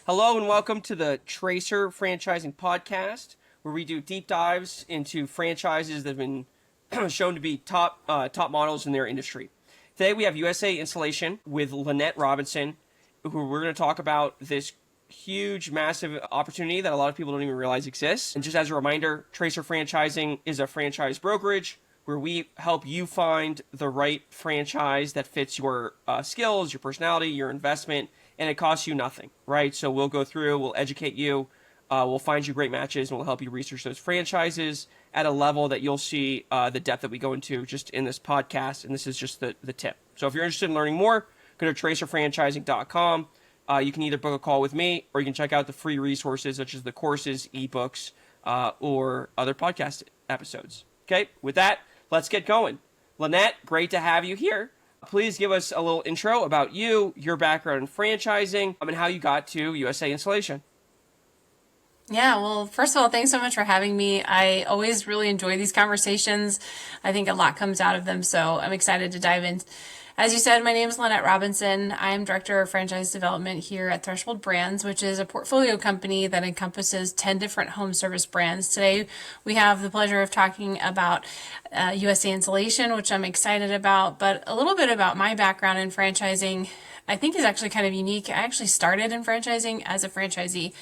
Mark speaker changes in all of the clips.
Speaker 1: Hello and welcome to the Tracer Franchising Podcast, where we do deep dives into franchises that have been shown to be top models in their industry. Today we have USA Installation with Lynette Robinson, who we're going to talk about this huge, massive opportunity that a lot of people don't even realize exists. And just as a reminder, Tracer Franchising is a franchise brokerage where we help you find the right franchise that fits your skills, your personality, your investment, and it costs you nothing, right? So we'll go through, we'll educate you, we'll find you great matches, and we'll help you research those franchises at a level that you'll see the depth that we go into just in this podcast, and this is just the tip. So if you're interested in learning more, go to tracerfranchising.com. You can either book a call with me, or you can check out the free resources such as the courses, ebooks, or other podcast episodes. Okay, with that, let's get going. Lynette, great to have you here. Please give us a little intro about you, your background in franchising, and how you got to USA Installation.
Speaker 2: Yeah, well, first of all, thanks so much for having me. I always really enjoy these conversations. I think a lot comes out of them, so I'm excited to dive in. As you said, my name is Lynette Robinson. I'm Director of Franchise Development here at Threshold Brands, which is a portfolio company that encompasses 10 different home service brands. Today, we have the pleasure of talking about USA Installation, which I'm excited about, but a little bit about my background in franchising, I think is actually kind of unique. I actually started in franchising as a franchisee.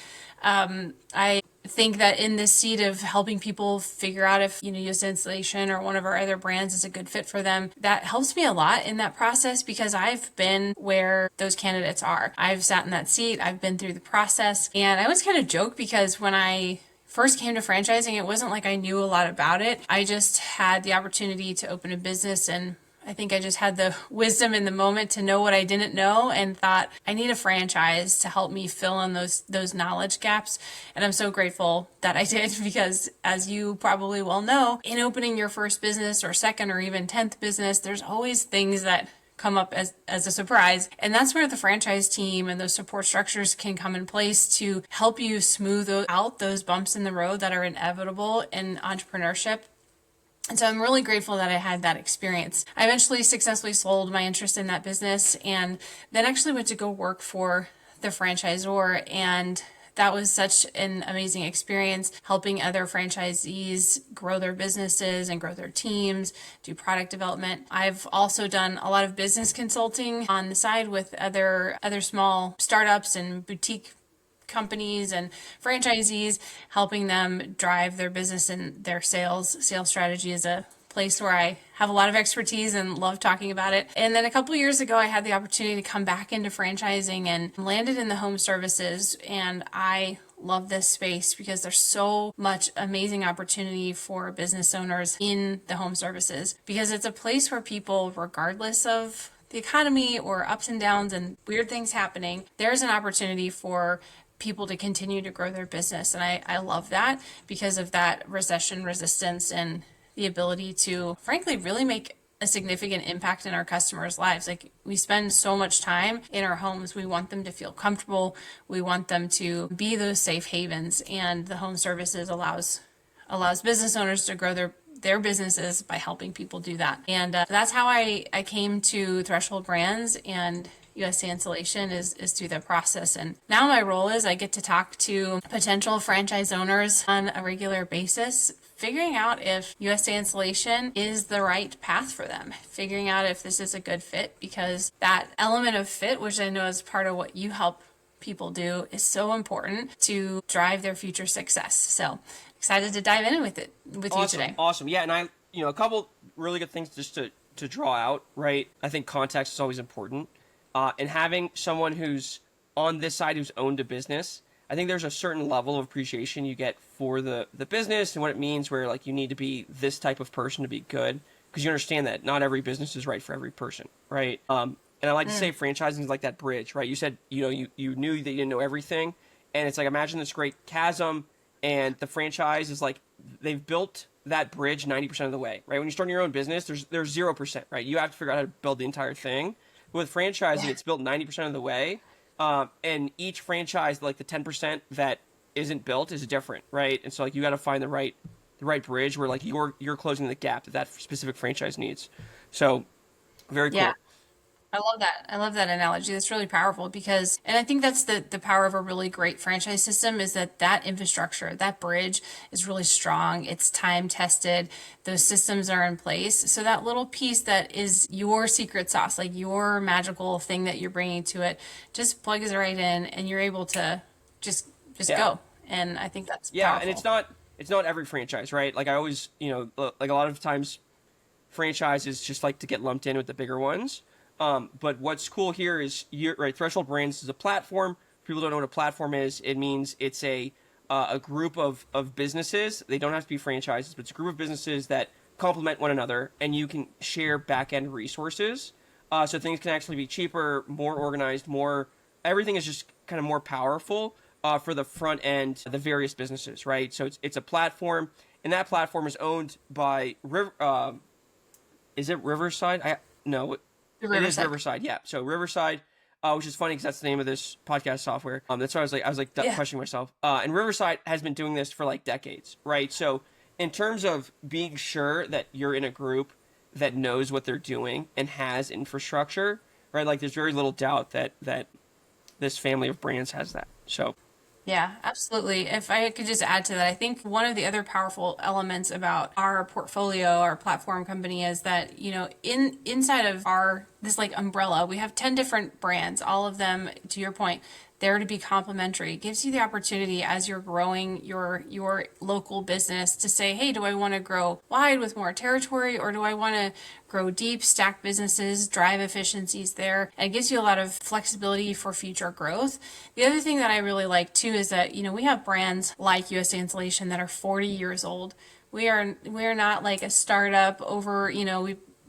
Speaker 2: I think that in this seat of helping people figure out if, US Installation or one of our other brands is a good fit for them, that helps me a lot in that process because I've been where those candidates are. I've sat in that seat, I've been through the process, and I always kind of joke because when I first came to franchising, it wasn't like I knew a lot about it. I just had the opportunity to open a business, and I think I just had the wisdom in the moment to know what I didn't know and thought I need a franchise to help me fill in those knowledge gaps. And I'm so grateful that I did because, as you probably well know, in opening your first business or second or even 10th business, there's always things that come up as a surprise. And that's where the franchise team and those support structures can come in place to help you smooth out those bumps in the road that are inevitable in entrepreneurship. And so I'm really grateful that I had that experience. I eventually successfully sold my interest in that business and then actually went to go work for the franchisor. And that was such an amazing experience, helping other franchisees grow their businesses and grow their teams, do product development. I've also done a lot of business consulting on the side with other small startups and boutique companies and franchisees, helping them drive their business and their sales strategy is a place where I have a lot of expertise and love talking about it. And then a couple years ago, I had the opportunity to come back into franchising and landed in the home services. And I love this space because there's so much amazing opportunity for business owners in the home services because it's a place where people, regardless of the economy or ups and downs and weird things happening, there's an opportunity for people to continue to grow their business. And I love that because of that recession resistance and the ability to, frankly, really make a significant impact in our customers' lives. Like, we spend so much time in our homes. We want them to feel comfortable. We want them to be those safe havens. And the home services allows business owners to grow their businesses by helping people do that. And that's how I came to Threshold Brands and USA Installation is through the process. And now my role is I get to talk to potential franchise owners on a regular basis, figuring out if USA Installation is the right path for them, figuring out if this is a good fit, because that element of fit, which I know is part of what you help people do, is so important to drive their future success. So excited to dive in with you today.
Speaker 1: Awesome. Yeah, and a couple really good things just to draw out, right? I think context is always important. And having someone who's on this side who's owned a business, I think there's a certain level of appreciation you get for the business and what it means, where like you need to be this type of person to be good, because you understand that not every business is right for every person, right? And I like to say franchising is like that bridge, right? You said, you knew that you didn't know everything, and it's like, imagine this great chasm, and the franchise is like, they've built that bridge 90% of the way, right? When you start your own business, there's 0%, right? You have to figure out how to build the entire thing. With franchising, it's built 90% of the way, and each franchise, like the 10% that isn't built, is different, right? And so like you got to find the right bridge where like you're closing the gap that specific franchise needs. So very cool.
Speaker 2: Yeah. I love that. I love that analogy. That's really powerful because, and I think that's the power of a really great franchise system is that that infrastructure, that bridge is really strong. It's time tested. Those systems are in place. So that little piece that is your secret sauce, like your magical thing that you're bringing to it, just plugs it right in and you're able to just, just
Speaker 1: Yeah.
Speaker 2: go. And I think that's
Speaker 1: Yeah, and
Speaker 2: powerful.
Speaker 1: it's not every franchise, right? Like I always, like a lot of times franchises just like to get lumped in with the bigger ones. But what's cool here is you right. Threshold Brands is a platform. People don't know what a platform is. It means it's a group of businesses. They don't have to be franchises, but it's a group of businesses that complement one another, and you can share back end resources. So things can actually be cheaper, more organized, more. Everything is just kind of more powerful for the front end, the various businesses, right? So it's a platform, and that platform is owned by is it Riverside? I no,
Speaker 2: The
Speaker 1: it is
Speaker 2: Riverside.
Speaker 1: Riverside. Yeah. So Riverside, which is funny because that's the name of this podcast software. That's why I was like
Speaker 2: Yeah.
Speaker 1: questioning myself. And Riverside has been doing this for like decades, right? So in terms of being sure that you're in a group that knows what they're doing and has infrastructure, right? Like there's very little doubt that this family of brands has that. So
Speaker 2: Yeah, absolutely. If I could just add to that, I think one of the other powerful elements about our portfolio, our platform company is that, inside of our this like umbrella, we have 10 different brands, all of them to your point, there to be complementary. It gives you the opportunity as you're growing your local business to say, "Hey, do I want to grow wide with more territory or do I want to grow deep, stack businesses, drive efficiencies there?" And it gives you a lot of flexibility for future growth. The other thing that I really like too is that, we have brands like USA Insulation that are 40 years old. We are not like a startup over,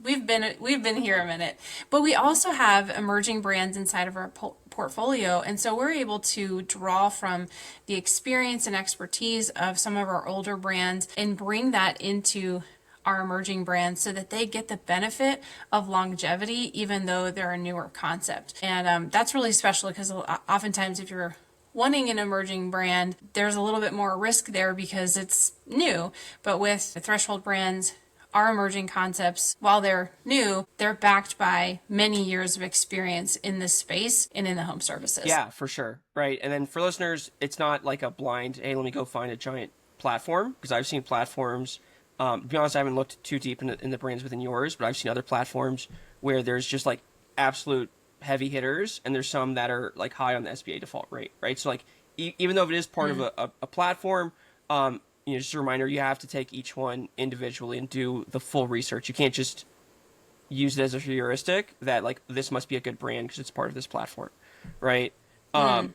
Speaker 2: we've been here a minute, but we also have emerging brands inside of our portfolio, and so we're able to draw from the experience and expertise of some of our older brands and bring that into our emerging brands so that they get the benefit of longevity even though they're a newer concept. And that's really special because oftentimes if you're wanting an emerging brand, there's a little bit more risk there because it's new. But with the Threshold brands, our emerging concepts, while they're new, they're backed by many years of experience in this space and in the home services.
Speaker 1: yeah, for sure, right. And then for listeners, it's not like a blind, hey, let me go find a giant platform because I've seen platforms. To be honest, I haven't looked too deep in the brands within yours, but I've seen other platforms where there's just like absolute heavy hitters, and there's some that are like high on the SBA default rate, right? So like even though it is part of a platform, just a reminder, you have to take each one individually and do the full research. You can't just use it as a heuristic that like this must be a good brand because it's part of this platform, right?
Speaker 2: Yeah,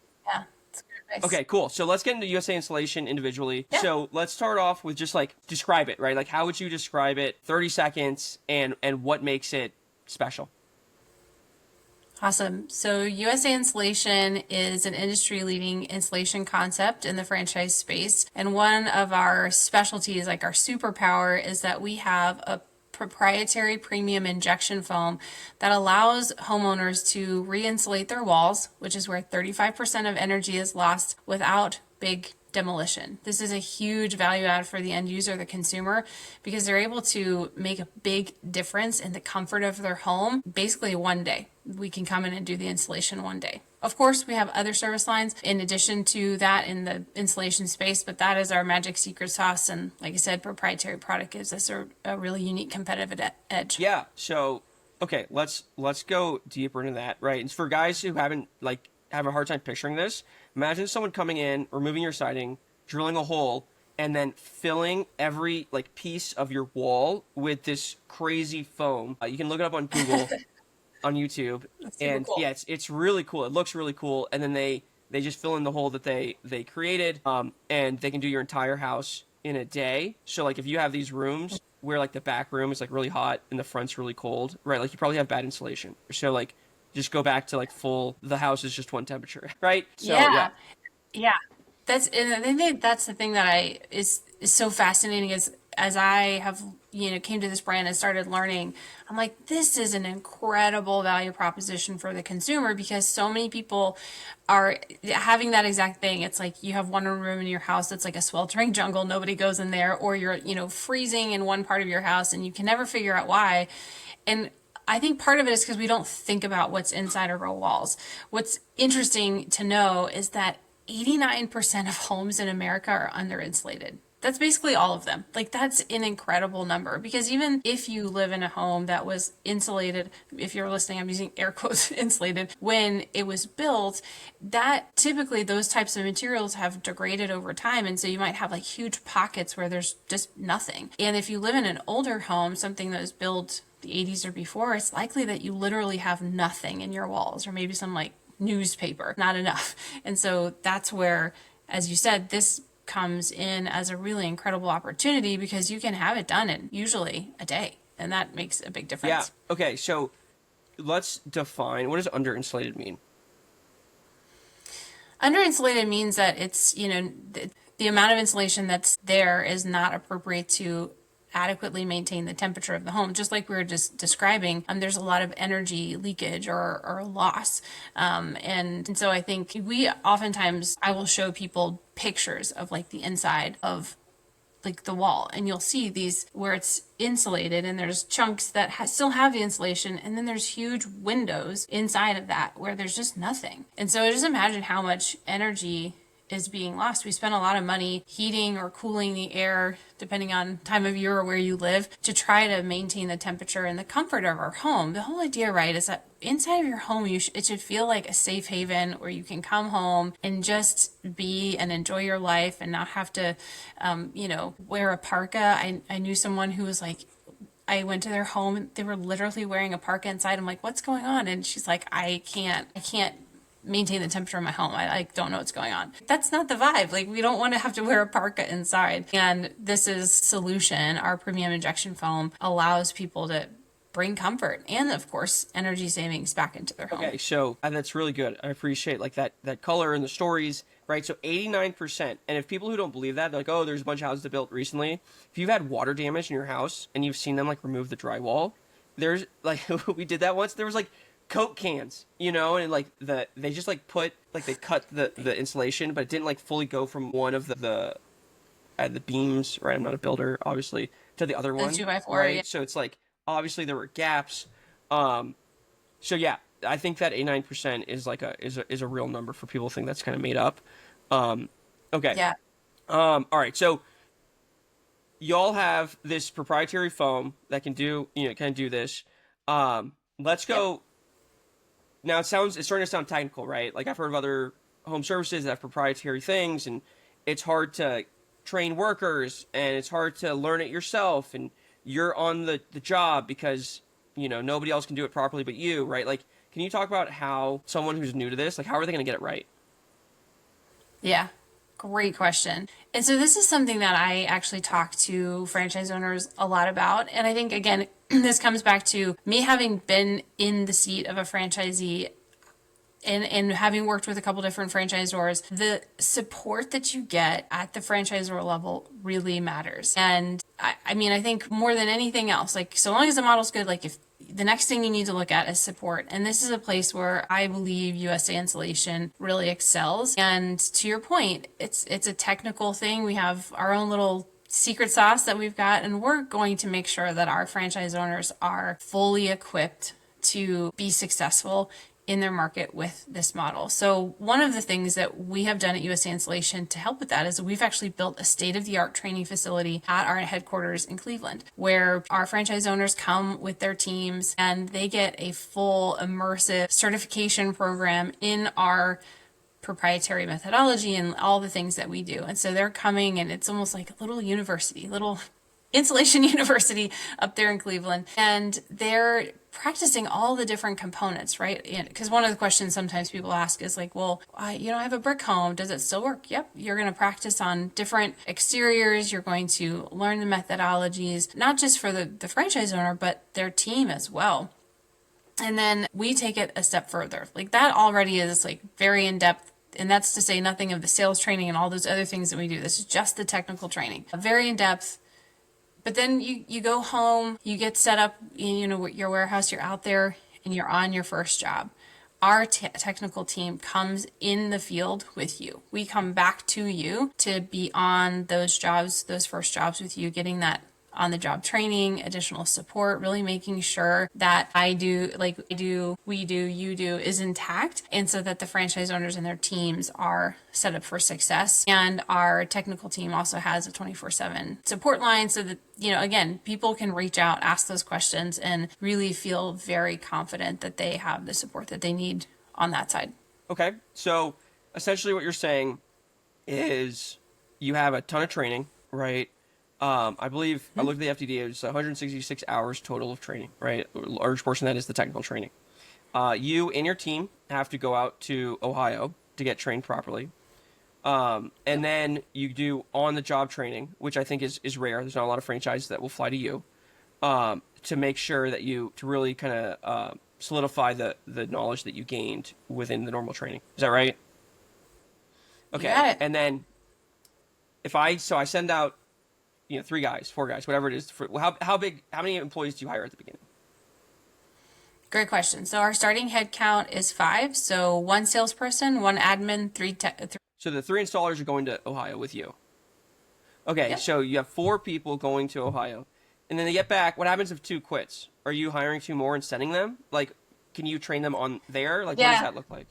Speaker 2: it's good advice.
Speaker 1: Okay, cool. So let's get into USA installation individually.
Speaker 2: Yeah.
Speaker 1: So let's start off with just like describe it, right? Like how would you describe it? 30 seconds and what makes it special?
Speaker 2: Awesome. So USA Insulation is an industry-leading insulation concept in the franchise space. And one of our specialties, like our superpower, is that we have a proprietary premium injection foam that allows homeowners to re-insulate their walls, which is where 35% of energy is lost without big demolition. This is a huge value add for the end user, the consumer, because they're able to make a big difference in the comfort of their home basically one day. We can come in and do the installation one day. Of course, we have other service lines in addition to that in the installation space, but that is our magic secret sauce. And like I said, proprietary product gives us a really unique competitive edge.
Speaker 1: Yeah. So okay, let's go deeper into that, right? And for guys who haven't like have a hard time picturing this, imagine someone coming in, removing your siding, drilling a hole, and then filling every like piece of your wall with this crazy foam. You can look it up on Google, on YouTube,
Speaker 2: That's super
Speaker 1: and
Speaker 2: cool.
Speaker 1: yeah, it's really cool. It looks really cool, and then they just fill in the hole that they created, and they can do your entire house in a day. So like if you have these rooms where like the back room is like really hot and the front's really cold, right? Like you probably have bad insulation. So like just go back to like full. The house is just one temperature, right? So yeah,
Speaker 2: Yeah, yeah. And I think that's the thing that I is so fascinating is as I have came to this brand and started learning, I'm like, this is an incredible value proposition for the consumer because so many people are having that exact thing. It's like you have one room in your house that's like a sweltering jungle, nobody goes in there, or you're freezing in one part of your house and you can never figure out why. And I think part of it is because we don't think about what's inside of our walls. What's interesting to know is that 89% of homes in America are under-insulated. That's basically all of them. Like, that's an incredible number, because even if you live in a home that was insulated, if you're listening, I'm using air quotes, insulated, when it was built, that typically those types of materials have degraded over time. And so you might have like huge pockets where there's just nothing. And if you live in an older home, something that was built the 80s or before, it's likely that you literally have nothing in your walls, or maybe some like newspaper, not enough. And so that's where, as you said, this comes in as a really incredible opportunity, because you can have it done in usually a day, and that makes a big difference.
Speaker 1: Yeah. Okay. So let's define, what does under-insulated mean?
Speaker 2: Under-insulated means that it's, the amount of insulation that's there is not appropriate to adequately maintain the temperature of the home. Just like we were just describing, there's a lot of energy leakage or loss. And so I think I will show people pictures of like the inside of like the wall, and you'll see these where it's insulated and there's chunks that still have the insulation, and then there's huge windows inside of that where there's just nothing. And so just imagine how much energy is being lost. We spend a lot of money heating or cooling the air, depending on time of year or where you live, to try to maintain the temperature and the comfort of our home. The whole idea, right, is that inside of your home, it should feel like a safe haven where you can come home and just be and enjoy your life and not have to, wear a parka. I knew someone who was like, I went to their home and they were literally wearing a parka inside. I'm like, what's going on? And she's like, I can't maintain the temperature of my home. I don't know what's going on. That's not the vibe. Like, we don't want to have to wear a parka inside. And this is solution. Our premium injection foam allows people to bring comfort and, of course, energy savings back into their home.
Speaker 1: Okay, so that's really good. I appreciate like that color and the stories, right? So 89%. And if people who don't believe that, they're like, oh, there's a bunch of houses that built recently. If you've had water damage in your house and you've seen them like remove the drywall, there's like, we did that once. There was like Coke cans, and like they just like they cut the insulation, but it didn't like fully go from one of the beams, right? I'm not a builder, obviously, to the other one.
Speaker 2: 2x4,
Speaker 1: right?
Speaker 2: yeah.
Speaker 1: So it's like, obviously there were gaps. So yeah, I think that 89% is like is a real number for people who think that's kind of made up. Okay.
Speaker 2: Yeah.
Speaker 1: All right. So y'all have this proprietary foam that can do this. Let's go. Yep. Now it's starting to sound technical, right? Like, I've heard of other home services that have proprietary things, and it's hard to train workers, and it's hard to learn it yourself, and you're on the job because, nobody else can do it properly but you, right? Like, can you talk about how someone who's new to this, like, how are they going to get it right?
Speaker 2: Yeah. Great question. And so this is something that I actually talk to franchise owners a lot about. And I think, again, this comes back to me having been in the seat of a franchisee and having worked with a couple different franchisors. The support that you get at the franchisor level really matters. And I think more than anything else, like, so long as the model's good, like, if the next thing you need to look at is support. And this is a place where I believe USA Insulation really excels. And to your point, it's a technical thing. We have our own little secret sauce that we've got, and we're going to make sure that our franchise owners are fully equipped to be successful in their market with this model. So one of the things that we have done at USA Insulation to help with that is we've actually built a state-of-the-art training facility at our headquarters in Cleveland, where our franchise owners come with their teams and they get a full immersive certification program in our proprietary methodology and all the things that we do. And so they're coming, and it's almost like a little university, little insulation university up there in Cleveland. And they're practicing all the different components, right? Because one of the questions sometimes people ask is like, well, I have a brick home. Does it still work? Yep. You're going to practice on different exteriors. You're going to learn the methodologies, not just for the franchise owner, but their team as well. And then we take it a step further. Like, that already is like very in-depth. And that's to say nothing of the sales training and all those other things that we do. This is just the technical training. Very in-depth. But then you go home, you get set up in your warehouse, you're out there, and you're on your first job. Our technical team comes in the field with you. We come back to you to be on those jobs, those first jobs with you, getting that on the job training, additional support, really making sure that we do, you do is intact. And so that the franchise owners and their teams are set up for success. And our technical team also has a 24/7 support line so that, again, people can reach out, ask those questions, and really feel very confident that they have the support that they need on that side.
Speaker 1: Okay. So essentially what you're saying is you have a ton of training, right? I believe I looked at the FTD, it's 166 hours total of training, right? A large portion of that is the technical training. You and your team have to go out to Ohio to get trained properly. And then you do on-the-job training, which I think is rare. There's not a lot of franchises that will fly to you to make sure that to really kind of solidify the knowledge that you gained within the normal training. Is that right? Okay.
Speaker 2: You got it.
Speaker 1: And then I send out, 3 guys, 4 guys, whatever it is. How many employees do you hire at the beginning?
Speaker 2: Great question. So our starting head count is 5. So 1 salesperson, 1 admin, 3
Speaker 1: So the 3 installers are going to Ohio with you. Okay,
Speaker 2: Yep.
Speaker 1: So you have 4 people going to Ohio. And then they get back. What happens if 2 quits? Are you hiring 2 more and sending them? Like, can you train them on there? Like, what does that look like?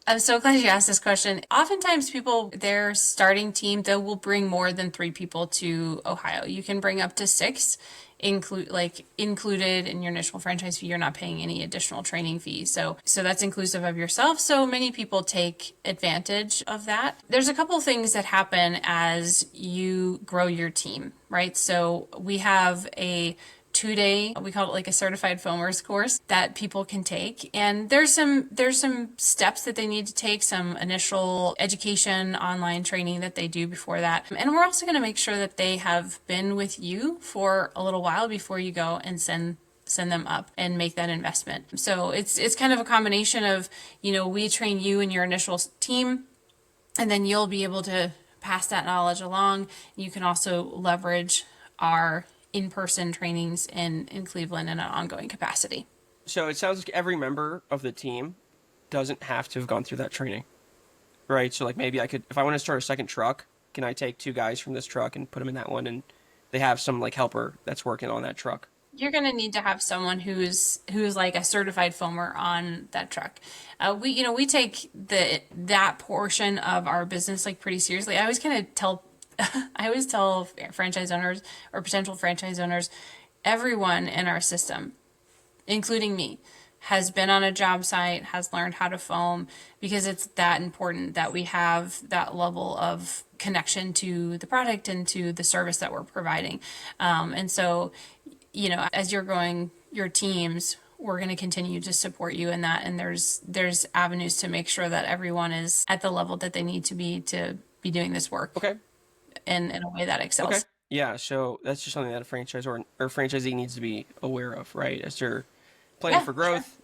Speaker 2: I'm so glad you asked this question. Oftentimes people, their starting team, they will bring more than 3 people to Ohio. You can bring up to 6, included in your initial franchise fee. You're not paying any additional training fees. So that's inclusive of yourself. So many people take advantage of that. There's a couple of things that happen as you grow your team, right? So we have a 2-day, we call it like a certified foamers course that people can take. And there's some steps that they need to take, some initial education, online training that they do before that. And we're also going to make sure that they have been with you for a little while before you go and send them up and make that investment. So it's kind of a combination of, we train you and your initial team, and then you'll be able to pass that knowledge along. You can also leverage our in-person trainings in Cleveland in an ongoing capacity.
Speaker 1: So it sounds like every member of the team doesn't have to have gone through that training, right? So like maybe I could, if I want to start a second truck, can I take 2 guys from this truck and put them in that one, and they have some like helper that's working on that truck?
Speaker 2: You're going to need to have someone who's like a certified foamer on that truck. We take that portion of our business like pretty seriously. I always tell franchise owners or potential franchise owners, everyone in our system, including me, has been on a job site, has learned how to foam, because it's that important that we have that level of connection to the product and to the service that we're providing. And so, as you're growing your teams, we're going to continue to support you in that. And there's avenues to make sure that everyone is at the level that they need to be doing this work.
Speaker 1: Okay.
Speaker 2: In a way that excels.
Speaker 1: Okay. Yeah, so that's just something that a franchisor or franchisee needs to be aware of, right? As they're planning for growth,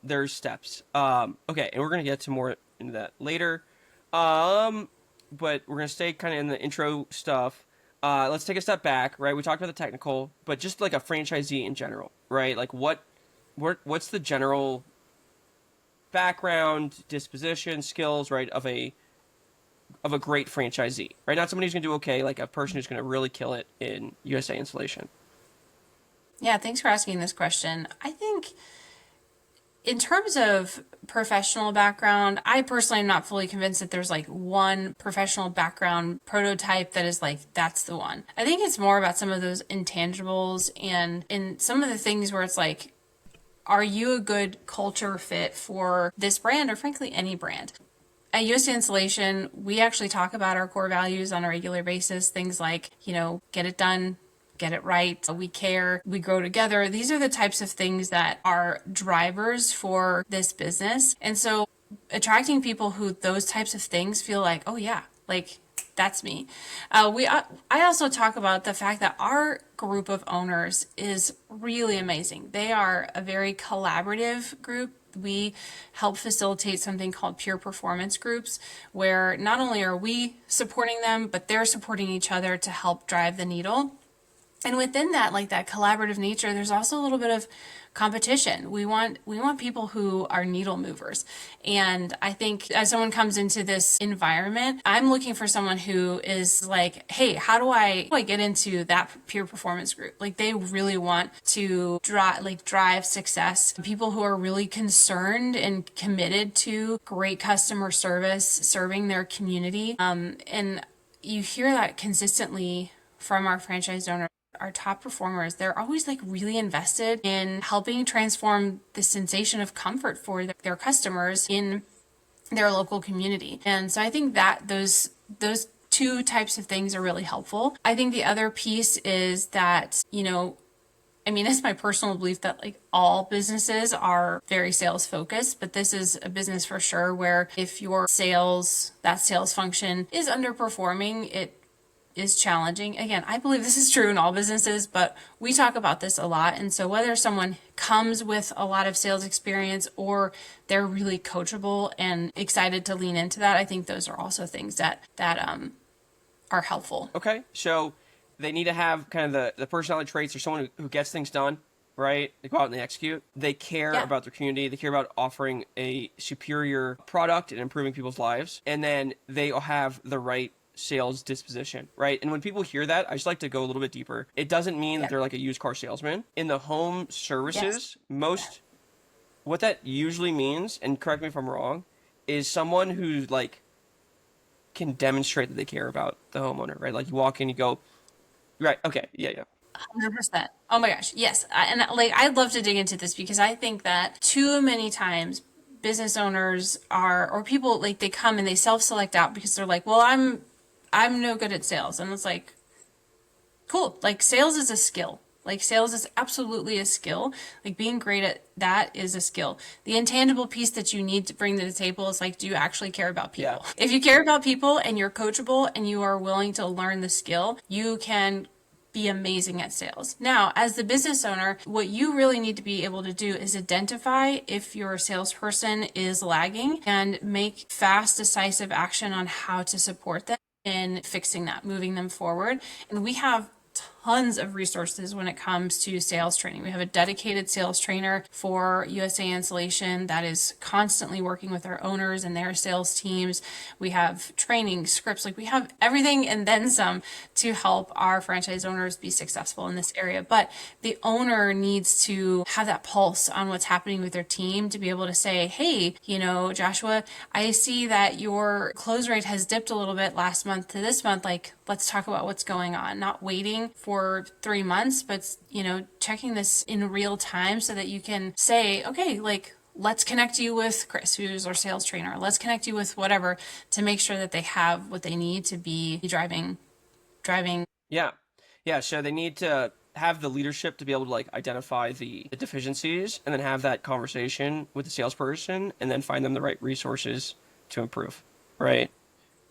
Speaker 1: there's steps. Okay, and we're going to get to more into that later. But we're going to stay kind of in the intro stuff. Let's take a step back, right? We talked about the technical, but just like a franchisee in general, right? Like what's the general background, disposition, skills, right, of a great franchisee, right? Not somebody who's going to do okay, like a person who's going to really kill it in USA Installation.
Speaker 2: Yeah, thanks for asking this question. I think in terms of professional background, I personally am not fully convinced that there's like one professional background prototype that is like, that's the one. I think it's more about some of those intangibles and in some of the things where it's like, are you a good culture fit for this brand or frankly any brand? At USA Installation, we actually talk about our core values on a regular basis. Things like, get it done, get it right, we care, we grow together. These are the types of things that are drivers for this business. And so attracting people who those types of things feel like, oh yeah, like that's me. I also talk about the fact that our group of owners is really amazing. They are a very collaborative group. We help facilitate something called peer performance groups, where not only are we supporting them, but they're supporting each other to help drive the needle. And within that, like that collaborative nature, there's also a little bit of competition. We want people who are needle movers. And I think as someone comes into this environment, I'm looking for someone who is like, hey, how do I get into that peer performance group? Like they really want to drive success. People who are really concerned and committed to great customer service, serving their community. And you hear that consistently from our franchise owners. Our top performers, they're always like really invested in helping transform the sensation of comfort for their customers in their local community. And so I think that those two types of things are really helpful. I think the other piece is that, I mean, it's my personal belief that like all businesses are very sales focused, but this is a business for sure where if that sales function is underperforming, it is challenging. Again, I believe this is true in all businesses, but we talk about this a lot. And so whether someone comes with a lot of sales experience or they're really coachable and excited to lean into that, I think those are also things that are helpful.
Speaker 1: Okay, so they need to have kind of the personality traits or someone who gets things done, right? They go out and they execute. They care about their community. They care about offering a superior product and improving people's lives. And then they have the right sales disposition, right? And when people hear that, I just like to go a little bit deeper. It doesn't mean that they're like a used car salesman. In the home services, what that usually means, and correct me if I'm wrong, is someone who like can demonstrate that they care about the homeowner, right? Like you walk in, you go, right, okay, yeah.
Speaker 2: 100%. Oh my gosh. Yes. I'd love to dig into this because I think that too many times business owners or people like they come and they self-select out because they're like, well, I'm no good at sales. And it's like, cool. Like sales is a skill. Like sales is absolutely a skill. Like being great at that is a skill. The intangible piece that you need to bring to the table is like, do you actually care about people?
Speaker 1: Yeah.
Speaker 2: If you care about people and you're coachable and you are willing to learn the skill, you can be amazing at sales. Now, as the business owner, what you really need to be able to do is identify if your salesperson is lagging and make fast, decisive action on how to support them in fixing that, moving them forward. And we have tons of resources when it comes to sales training. We have a dedicated sales trainer for USA Insulation that is constantly working with our owners and their sales teams. We have training scripts, like we have everything and then some to help our franchise owners be successful in this area. But the owner needs to have that pulse on what's happening with their team to be able to say, hey, Joshua, I see that your close rate has dipped a little bit last month to this month. Like, let's talk about what's going on. Not waiting for 3 months, but checking this in real time so that you can say, okay, like let's connect you with Chris, who's our sales trainer. Let's connect you with whatever to make sure that they have what they need to be driving.
Speaker 1: Yeah. So they need to have the leadership to be able to like identify the deficiencies and then have that conversation with the salesperson and then find them the right resources to improve, right?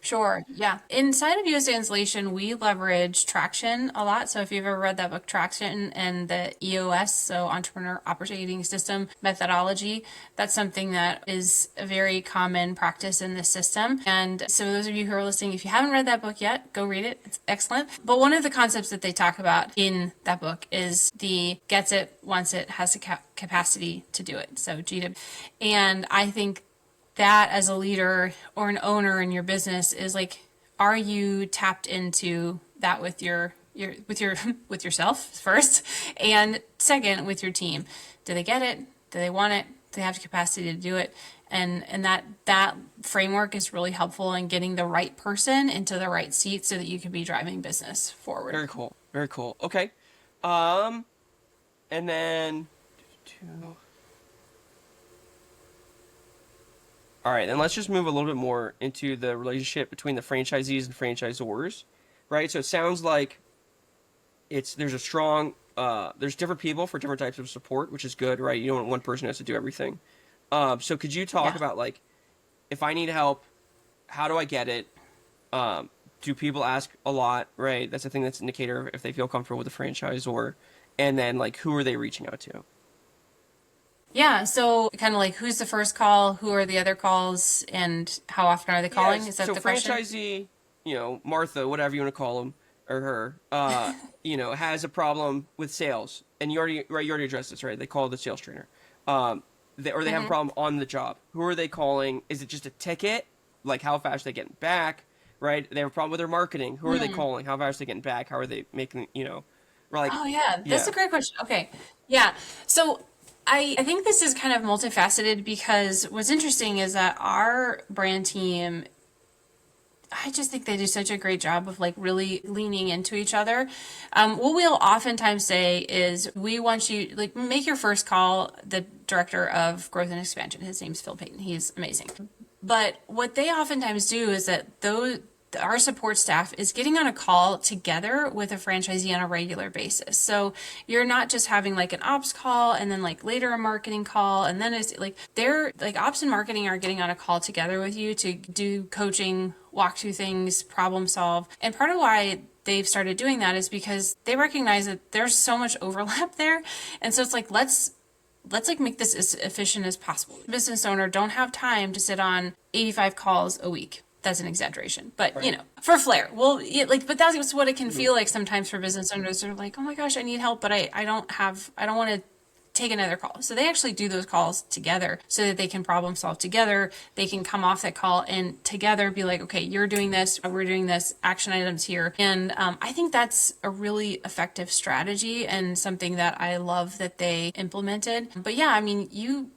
Speaker 2: Sure. Yeah. Inside of USA Insulation, we leverage Traction a lot. So if you've ever read that book, Traction and the EOS, so Entrepreneur Operating System methodology, that's something that is a very common practice in this system. And so those of you who are listening, if you haven't read that book yet, go read it. It's excellent. But one of the concepts that they talk about in that book is the gets it, wants it, has the capacity to do it. So GW. And I think that as a leader or an owner in your business is like, are you tapped into that with with yourself first, and second with your team? Do they get it? Do they want it? Do they have the capacity to do it? And that framework is really helpful in getting the right person into the right seat so that you can be driving business forward.
Speaker 1: Very cool. Okay. And then all right, then let's just move a little bit more into the relationship between the franchisees and franchisors, right? So it sounds like there's a strong there's different people for different types of support, which is good, right? You don't want one person has to do everything. So could you talk about like, if I need help, how do I get it? Do people ask a lot, right? That's a thing that's an indicator if they feel comfortable with the franchisor. And then like, who are they reaching out to?
Speaker 2: Yeah, so kind of like who's the first call, who are the other calls, and how often are they calling? Is that
Speaker 1: so
Speaker 2: the question?
Speaker 1: franchisee, Martha, whatever you want to call them, or her, has a problem with sales, and you already addressed this, right? They call the sales trainer, they have a problem on the job. Who are they calling? Is it just a ticket? Like how fast are they getting back? Right? They have a problem with their marketing. Who are they calling? How fast are they getting back? How are they making? We're like,
Speaker 2: Oh yeah, that's
Speaker 1: yeah,
Speaker 2: a great question. Okay. Yeah. So I think this is kind of multifaceted because what's interesting is that our brand team, I just think they do such a great job of like really leaning into each other. What we'll oftentimes say is we want you like make your first call. The director of growth and expansion, his name's Phil Payton. He's amazing. But what they oftentimes do is that our support staff is getting on a call together with a franchisee on a regular basis. So you're not just having like an ops call and then like later a marketing call. And then it's like they're like ops and marketing are getting on a call together with you to do coaching, walk through things, problem solve. And part of why they've started doing that is because they recognize that there's so much overlap there. And so it's like, let's like make this as efficient as possible. Business owner don't have time to sit on 85 calls a week. That's an exaggeration, but
Speaker 1: right.
Speaker 2: For flair. Well, but that's what it can feel like sometimes for business owners. They're like, oh my gosh, I need help, but I don't want to take another call. So they actually do those calls together so that they can problem solve together. They can come off that call and together be like, okay, you're doing this, we're doing this, action items here. And I think that's a really effective strategy and something that I love that they implemented. But yeah, I mean, you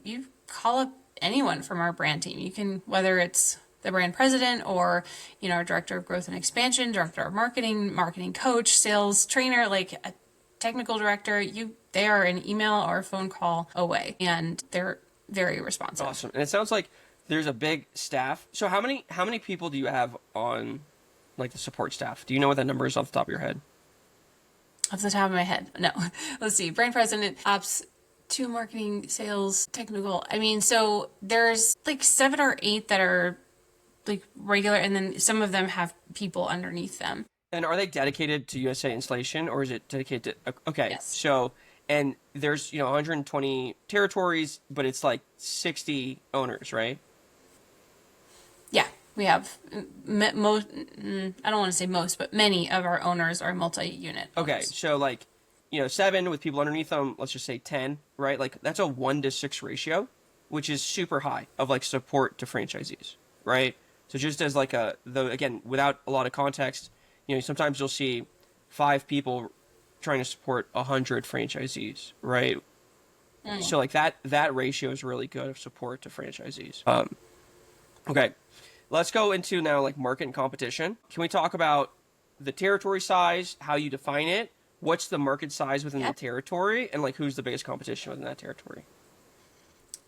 Speaker 2: call up anyone from our brand team. You can, whether it's the brand president or, our director of growth and expansion, director of marketing coach, sales trainer, like a technical director, they are an email or a phone call away, and they're very responsive.
Speaker 1: Awesome. And it sounds like there's a big staff. So how many people do you have on like the support staff? Do you know what that number is off the top of your head?
Speaker 2: Off the top of my head, no. Let's see. Brand president, ops, 2 marketing, sales, technical. I mean, so there's like 7 or 8 that are like regular, and then some of them have people underneath them.
Speaker 1: And are they dedicated to USA Installation, or is it dedicated to? Okay,
Speaker 2: Yes.
Speaker 1: so and there's 120 territories, but it's like 60 owners, right?
Speaker 2: Yeah, we have most. I don't want to say most, but many of our owners are multi-unit.
Speaker 1: Okay,
Speaker 2: owners.
Speaker 1: so like 7 with people underneath them. Let's just say 10, right? Like that's a 1-to-6 ratio, which is super high of like support to franchisees, right? So just as like again, without a lot of context, sometimes you'll see 5 people trying to support 100 franchisees, right? So like that ratio is really good of support to franchisees. Okay, let's go into now like market and competition. Can we talk about the territory size, how you define it, what's the market size within the territory, and like who's the biggest competition within that territory?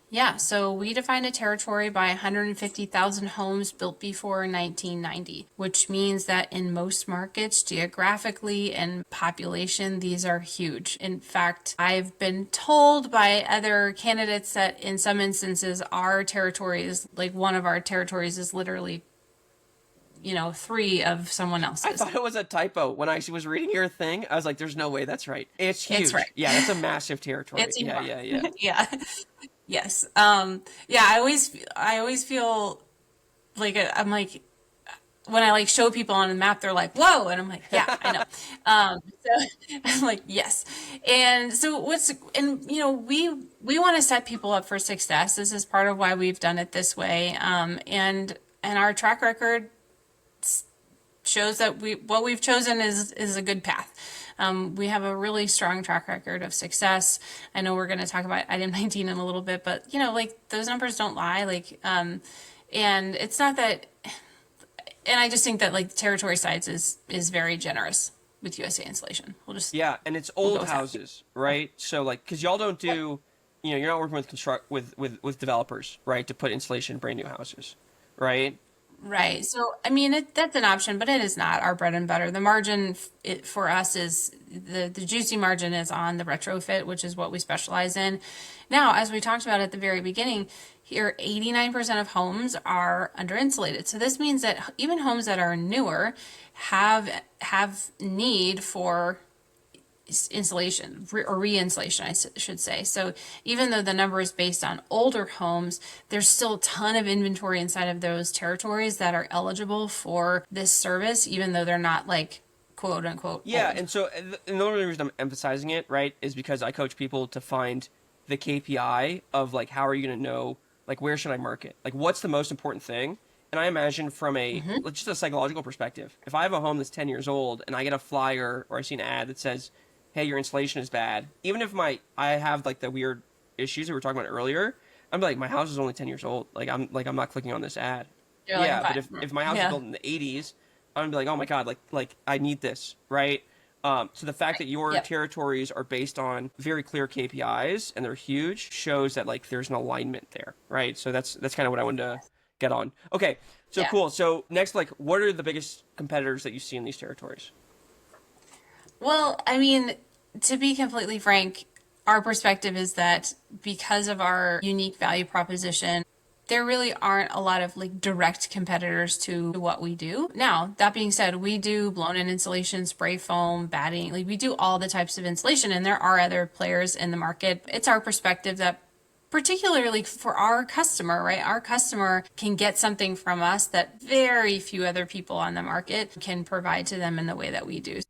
Speaker 2: Yeah, so we define a territory by 150,000 homes built before 1990, which means that in most markets, geographically and population, these are huge. In fact, I've been told by other candidates that in some instances, our territory is like one of our territories is literally 3 of someone else's.
Speaker 1: I thought it was a typo when I was reading your thing. I was like, "There's no way that's right." It's huge.
Speaker 2: It's right.
Speaker 1: Yeah, that's a massive territory.
Speaker 2: It's
Speaker 1: yeah.
Speaker 2: yeah. Yes. Yeah, I always feel like I'm like when I like show people on the map, they're like, "Whoa," and I'm like, "Yeah, I know." So I'm like, "Yes," and so we want to set people up for success. This is part of why we've done it this way, and our track record shows that what we've chosen is a good path. We have a really strong track record of success. I know we're going to talk about item 19 in a little bit, but like those numbers don't lie. Like, and it's not that, and I just think that like the territory size is very generous with USA Installation.
Speaker 1: Yeah, and it's old houses, right? So like, cause y'all don't do, you're not working with developers, right? To put installation in brand new houses, right?
Speaker 2: Right. So, I mean, that's an option, but it is not our bread and butter. The margin for us is the juicy margin is on the retrofit, which is what we specialize in. Now, as we talked about at the very beginning, here 89% of homes are under insulated. So this means that even homes that are newer have need for insulation or re-insulation, I should say. So even though the number is based on older homes, there's still a ton of inventory inside of those territories that are eligible for this service, even though they're not like quote unquote
Speaker 1: Yeah,
Speaker 2: old.
Speaker 1: and so and the only reason I'm emphasizing it, right, is because I coach people to find the KPI of like how are you going to know like where should I market? Like what's the most important thing? And I imagine from a
Speaker 2: Hmm.
Speaker 1: like, just a psychological perspective, if I have a home that's 10 years old and I get a flyer or I see an ad that says, "Hey, your insulation is bad," even if my I have like the weird issues that we were talking about earlier, I'm like my house is only 10 years old. I'm not clicking on this ad.
Speaker 2: You're like, I'm
Speaker 1: Yeah, but
Speaker 2: fine.
Speaker 1: if my house was
Speaker 2: Yeah.
Speaker 1: built in the 80s, I'm gonna be like, oh my god, like I need this, right? So the fact that
Speaker 2: Right.
Speaker 1: your
Speaker 2: Yep.
Speaker 1: territories are based on very clear KPIs and they're huge shows that like there's an alignment there, right? So that's kind of what I wanted to get on. Okay, so
Speaker 2: Yeah.
Speaker 1: cool. So next, like, what are the biggest competitors that you see in these territories?
Speaker 2: Well, I mean, to be completely frank, our perspective is that because of our unique value proposition, there really aren't a lot of like direct competitors to what we do. Now, that being said, we do blown in insulation, spray foam, batting, like we do all the types of insulation, and there are other players in the market. It's our perspective that particularly for our customer, right? Our customer can get something from us that very few other people on the market can provide to them in the way that we do.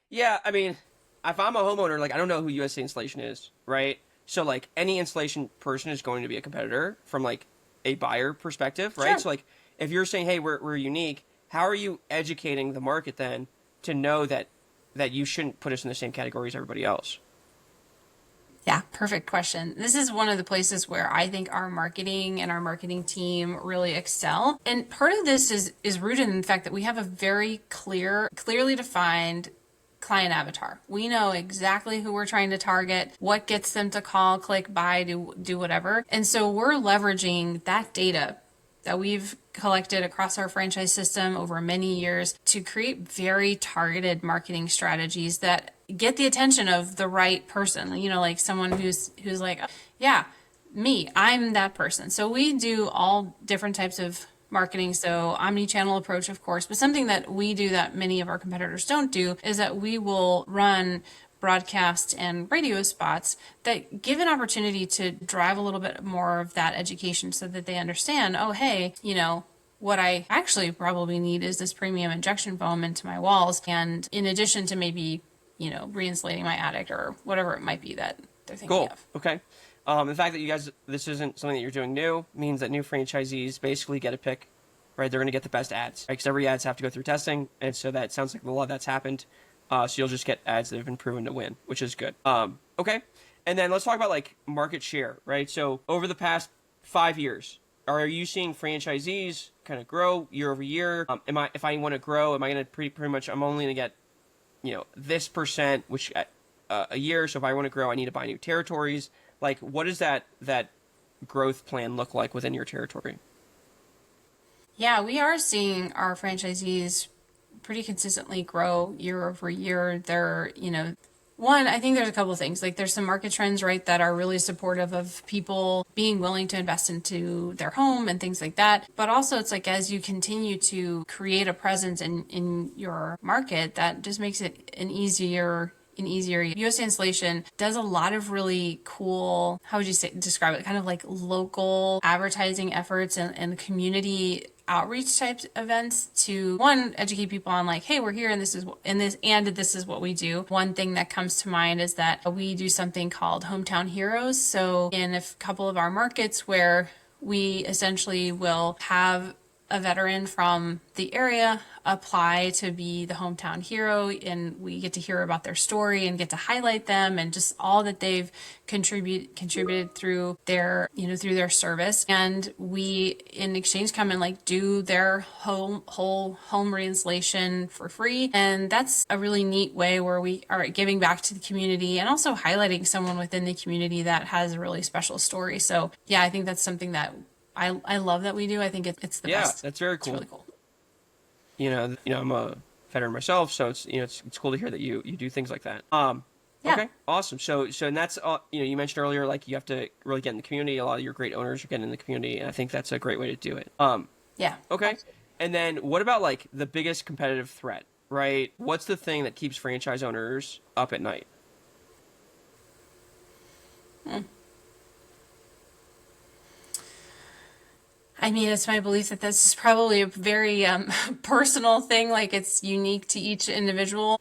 Speaker 1: Yeah, I mean, if I'm a homeowner, like I don't know who USA Installation is, right? So like any installation person is going to be a competitor from like a buyer perspective, right?
Speaker 2: Sure.
Speaker 1: So like if you're saying, hey, we're unique, how are you educating the market then to know that you shouldn't put us in the same category as everybody else?
Speaker 2: Yeah, perfect question. This is one of the places where I think our marketing and our marketing team really excel. And part of this is rooted in the fact that we have a very clearly defined client avatar. We know exactly who we're trying to target, what gets them to call, click, buy, do whatever. And so we're leveraging that data that we've collected across our franchise system over many years to create very targeted marketing strategies that get the attention of the right person, you know, like someone who's like, yeah, me, I'm that person. So we do all different types of marketing, so omni-channel approach, of course, but something that we do that many of our competitors don't do is that we will run broadcast and radio spots that give an opportunity to drive a little bit more of that education so that they understand, oh, hey, you know, what I actually probably need is this premium injection foam into my walls. And in addition to maybe, you know, reinsulating my attic or whatever it might be that they're thinking
Speaker 1: Cool.
Speaker 2: of.
Speaker 1: Okay. The fact that you guys this isn't something that you're doing new means that new franchisees basically get a pick, right? They're going to get the best ads, right? Because every ads have to go through testing, and so that sounds like a lot that's happened. So you'll just get ads that have been proven to win, which is good. Okay. And then let's talk about like market share, right? So over the past 5 years, are you seeing franchisees kind of grow year over year? If I want to grow, am I going to pretty much? I'm only going to get this percent, which a year. So if I want to grow, I need to buy new territories. Like, what does that growth plan look like within your territory?
Speaker 2: Yeah, we are seeing our franchisees pretty consistently grow year over year. They're, you know, one, I think there's a couple of things. Like there's some market trends, right, that are really supportive of people being willing to invest into their home and things like that. But also it's like as you continue to create a presence in your market, that just makes it an easier. USA Installation does a lot of really cool, how would you say describe it? Kind of like local advertising efforts and community outreach types events to one educate people on like, hey, we're here and this is what we do. One thing that comes to mind is that we do something called Hometown Heroes. So in a couple of our markets where we essentially will have a veteran from the area apply to be the hometown hero, and we get to hear about their story and get to highlight them and just all that they've contributed through their through their service. And we in exchange come and like do their whole home reinstallation for free. And that's a really neat way where we are giving back to the community and also highlighting someone within the community that has a really special story. So yeah, I think that's something that I love that we do. I think it's the
Speaker 1: Yeah,
Speaker 2: best.
Speaker 1: that's very
Speaker 2: It's
Speaker 1: cool.
Speaker 2: really cool.
Speaker 1: I'm a veteran myself, so it's cool to hear that you do things like that.
Speaker 2: Yeah.
Speaker 1: Okay, awesome. So and that's you mentioned earlier like you have to really get in the community. A lot of your great owners are getting in the community, and I think that's a great way to do it.
Speaker 2: Yeah.
Speaker 1: Okay, and then what about like the biggest competitive threat? Right, what's the thing that keeps franchise owners up at night?
Speaker 2: I mean, it's my belief that this is probably a very personal thing, like it's unique to each individual.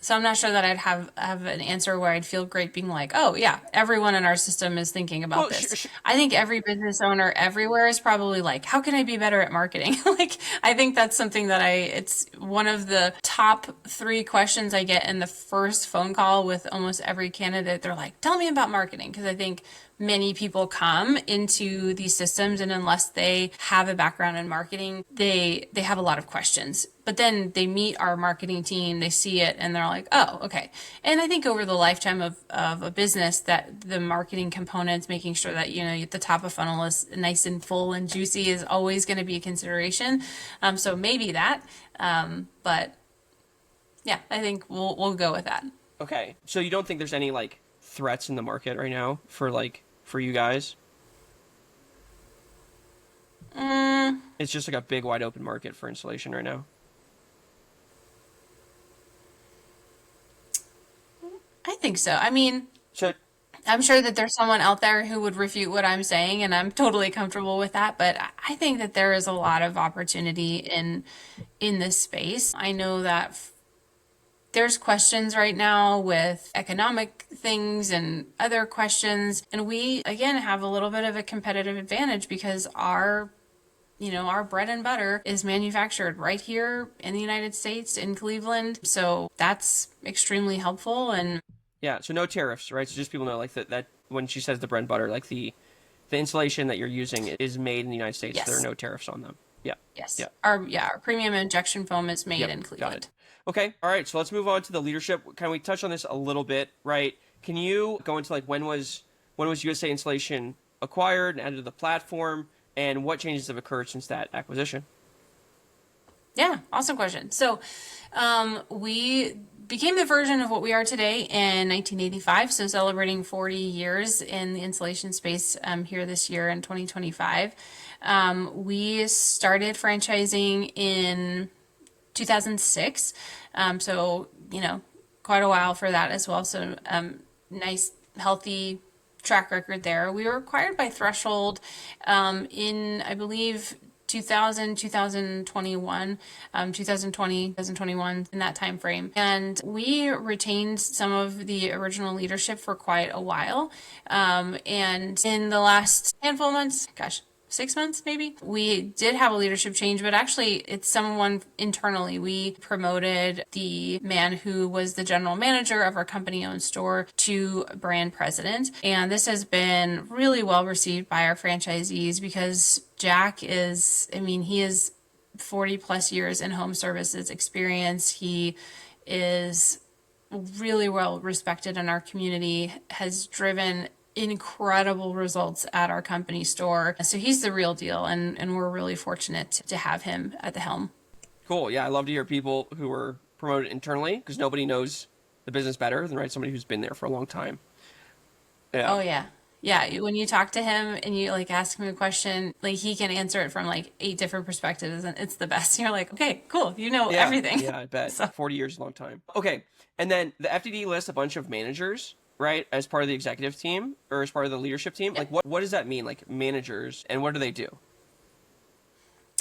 Speaker 2: So I'm not sure that I'd have an answer where I'd feel great being like, oh yeah, everyone in our system is thinking about
Speaker 1: Well,
Speaker 2: this. I think every business owner everywhere is probably like, how can I be better at marketing? Like, I think that's something that it's one of the top 3 questions I get in the first phone call with almost every candidate. They're like, tell me about marketing. Because I think many people come into these systems and unless they have a background in marketing, they have a lot of questions. But then they meet our marketing team, they see it, and they're like, oh, okay. And I think over the lifetime of a business, that the marketing components, making sure that, the top of funnel is nice and full and juicy is always going to be a consideration. So maybe that. But yeah, I think we'll go with that.
Speaker 1: okay. So you don't think there's any like threats in the market right now for you guys? It's just like a big wide open market for installation right now.
Speaker 2: I think so. I mean,
Speaker 1: So
Speaker 2: I'm sure that there's someone out there who would refute what I'm saying, and I'm totally comfortable with that. But I think that there is a lot of opportunity in this space. I know that there's questions right now with economic things and other questions, and we again have a little bit of a competitive advantage because our bread and butter is manufactured right here in the United States in Cleveland. So that's extremely helpful. And
Speaker 1: yeah, so no tariffs, right? So just people know like that when she says the bread and butter, like the insulation that you're using is made in the United States. There are
Speaker 2: yes,
Speaker 1: no tariffs on them. Yeah.
Speaker 2: yes,
Speaker 1: Yeah.
Speaker 2: our premium injection foam is made
Speaker 1: Yep.
Speaker 2: in
Speaker 1: Got it.
Speaker 2: Cleveland.
Speaker 1: Okay. All right. So let's move on to the leadership. Can we touch on this a little bit, right? Can you go into like when was USA Insulation acquired and added to the platform, and what changes have occurred since that acquisition?
Speaker 2: Yeah, awesome question. So, we became the version of what we are today in 1985, so celebrating 40 years in the insulation space here this year in 2025. We started franchising in 2006, so, quite a while for that as well. So, nice, healthy track record there. We were acquired by Threshold in, I believe, 2000, 2021, 2020, 2021, in that time frame. And we retained some of the original leadership for quite a while. And in the last handful of months, gosh, 6 months maybe, we did have a leadership change, but actually it's someone internally. We promoted the man who was the general manager of our company owned store to brand president. And this has been really well received by our franchisees because Jack he is 40 plus years in home services experience. He is really well respected in our community, has driven incredible results at our company store. So he's the real deal, and we're really fortunate to have him at the helm.
Speaker 1: Cool. Yeah, I love to hear people who were promoted internally because nobody knows the business better than somebody who's been there for a long time. Yeah.
Speaker 2: Oh yeah. Yeah, when you talk to him and you like ask him a question, like he can answer it from like 8 different perspectives and it's the best. You're like, okay, cool. You know
Speaker 1: Yeah.
Speaker 2: everything.
Speaker 1: Yeah, I bet.
Speaker 2: So
Speaker 1: 40 years is a long time. Okay. And then the FTD lists a bunch of managers, right, as part of the executive team or as part of the leadership team.
Speaker 2: yeah.
Speaker 1: Like what does that mean? Like managers, and what do they do?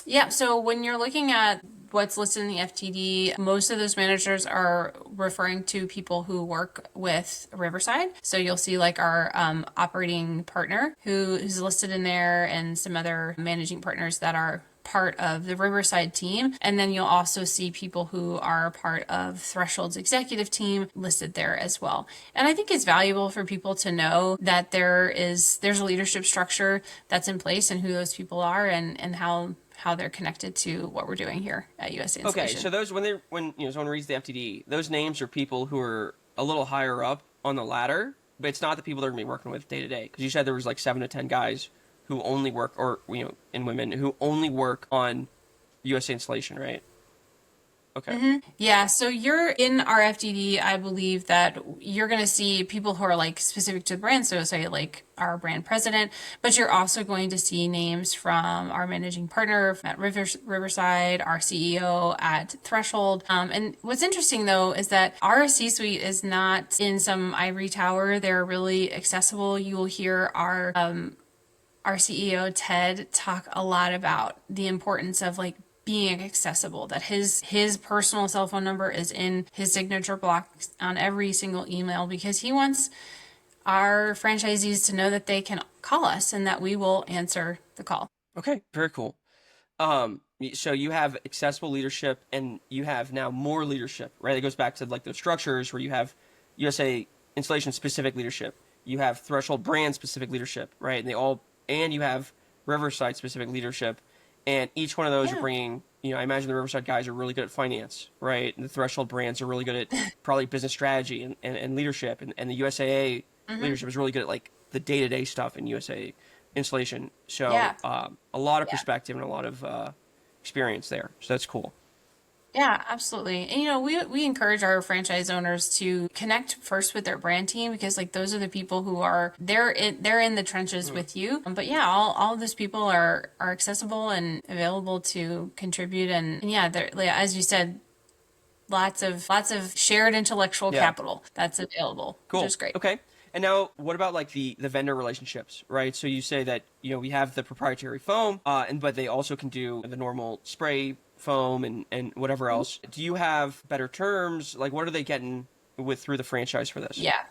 Speaker 2: Yeah, so when you're looking at what's listed in the FTD, most of those managers are referring to people who work with Riverside. So you'll see like our operating partner who's listed in there and some other managing partners that are part of the Riverside team. And then you'll also see people who are part of Threshold's executive team listed there as well. And I think it's valuable for people to know that there's a leadership structure that's in place and who those people are and how they're connected to what we're doing here at USA
Speaker 1: Okay,
Speaker 2: Insulation.
Speaker 1: so those when someone reads the FTD, those names are people who are a little higher up on the ladder, but it's not the people they're going to be working with day to day. Because you said there was like 7 to 10 guys who only work, or and women who only work on USA Installation, right? Okay.
Speaker 2: Yeah, so you're in our FTD. I believe that you're going to see people who are like specific to the brand. So say like our brand president, but you're also going to see names from our managing partner at Riverside, our CEO at Threshold. And what's interesting though is that our C-suite is not in some ivory tower. They're really accessible. You will hear our our CEO Ted talk a lot about the importance of like being accessible, that his personal cell phone number is in his signature block on every single email, because he wants our franchisees to know that they can call us and that we will answer the call.
Speaker 1: Okay, very cool. So you have accessible leadership and you have now more leadership, right? It goes back to like those structures where you have USA installation specific leadership, you have threshold brand specific leadership, right? And you have Riverside specific leadership, and each one of those are bringing. I imagine the Riverside guys are really good at finance, right? And the threshold brands are really good at probably business strategy and leadership, and the USAA leadership is really good at like the day to day stuff in USA installation. So a lot of perspective and a lot of experience there. So that's cool.
Speaker 2: Yeah, absolutely. And we encourage our franchise owners to connect first with their brand team, because like those are the people who are they're in the trenches with you. But yeah, all of those people are accessible and available to contribute, and yeah, they're, like, as you said, lots of shared intellectual capital that's available,
Speaker 1: Cool.
Speaker 2: which is great.
Speaker 1: Okay. And now, what about like the vendor relationships, right? So you say that we have the proprietary foam, but they also can do the normal spray foam and whatever else. Do you have better terms? Like, what are they getting through the franchise for this?
Speaker 2: Yeah,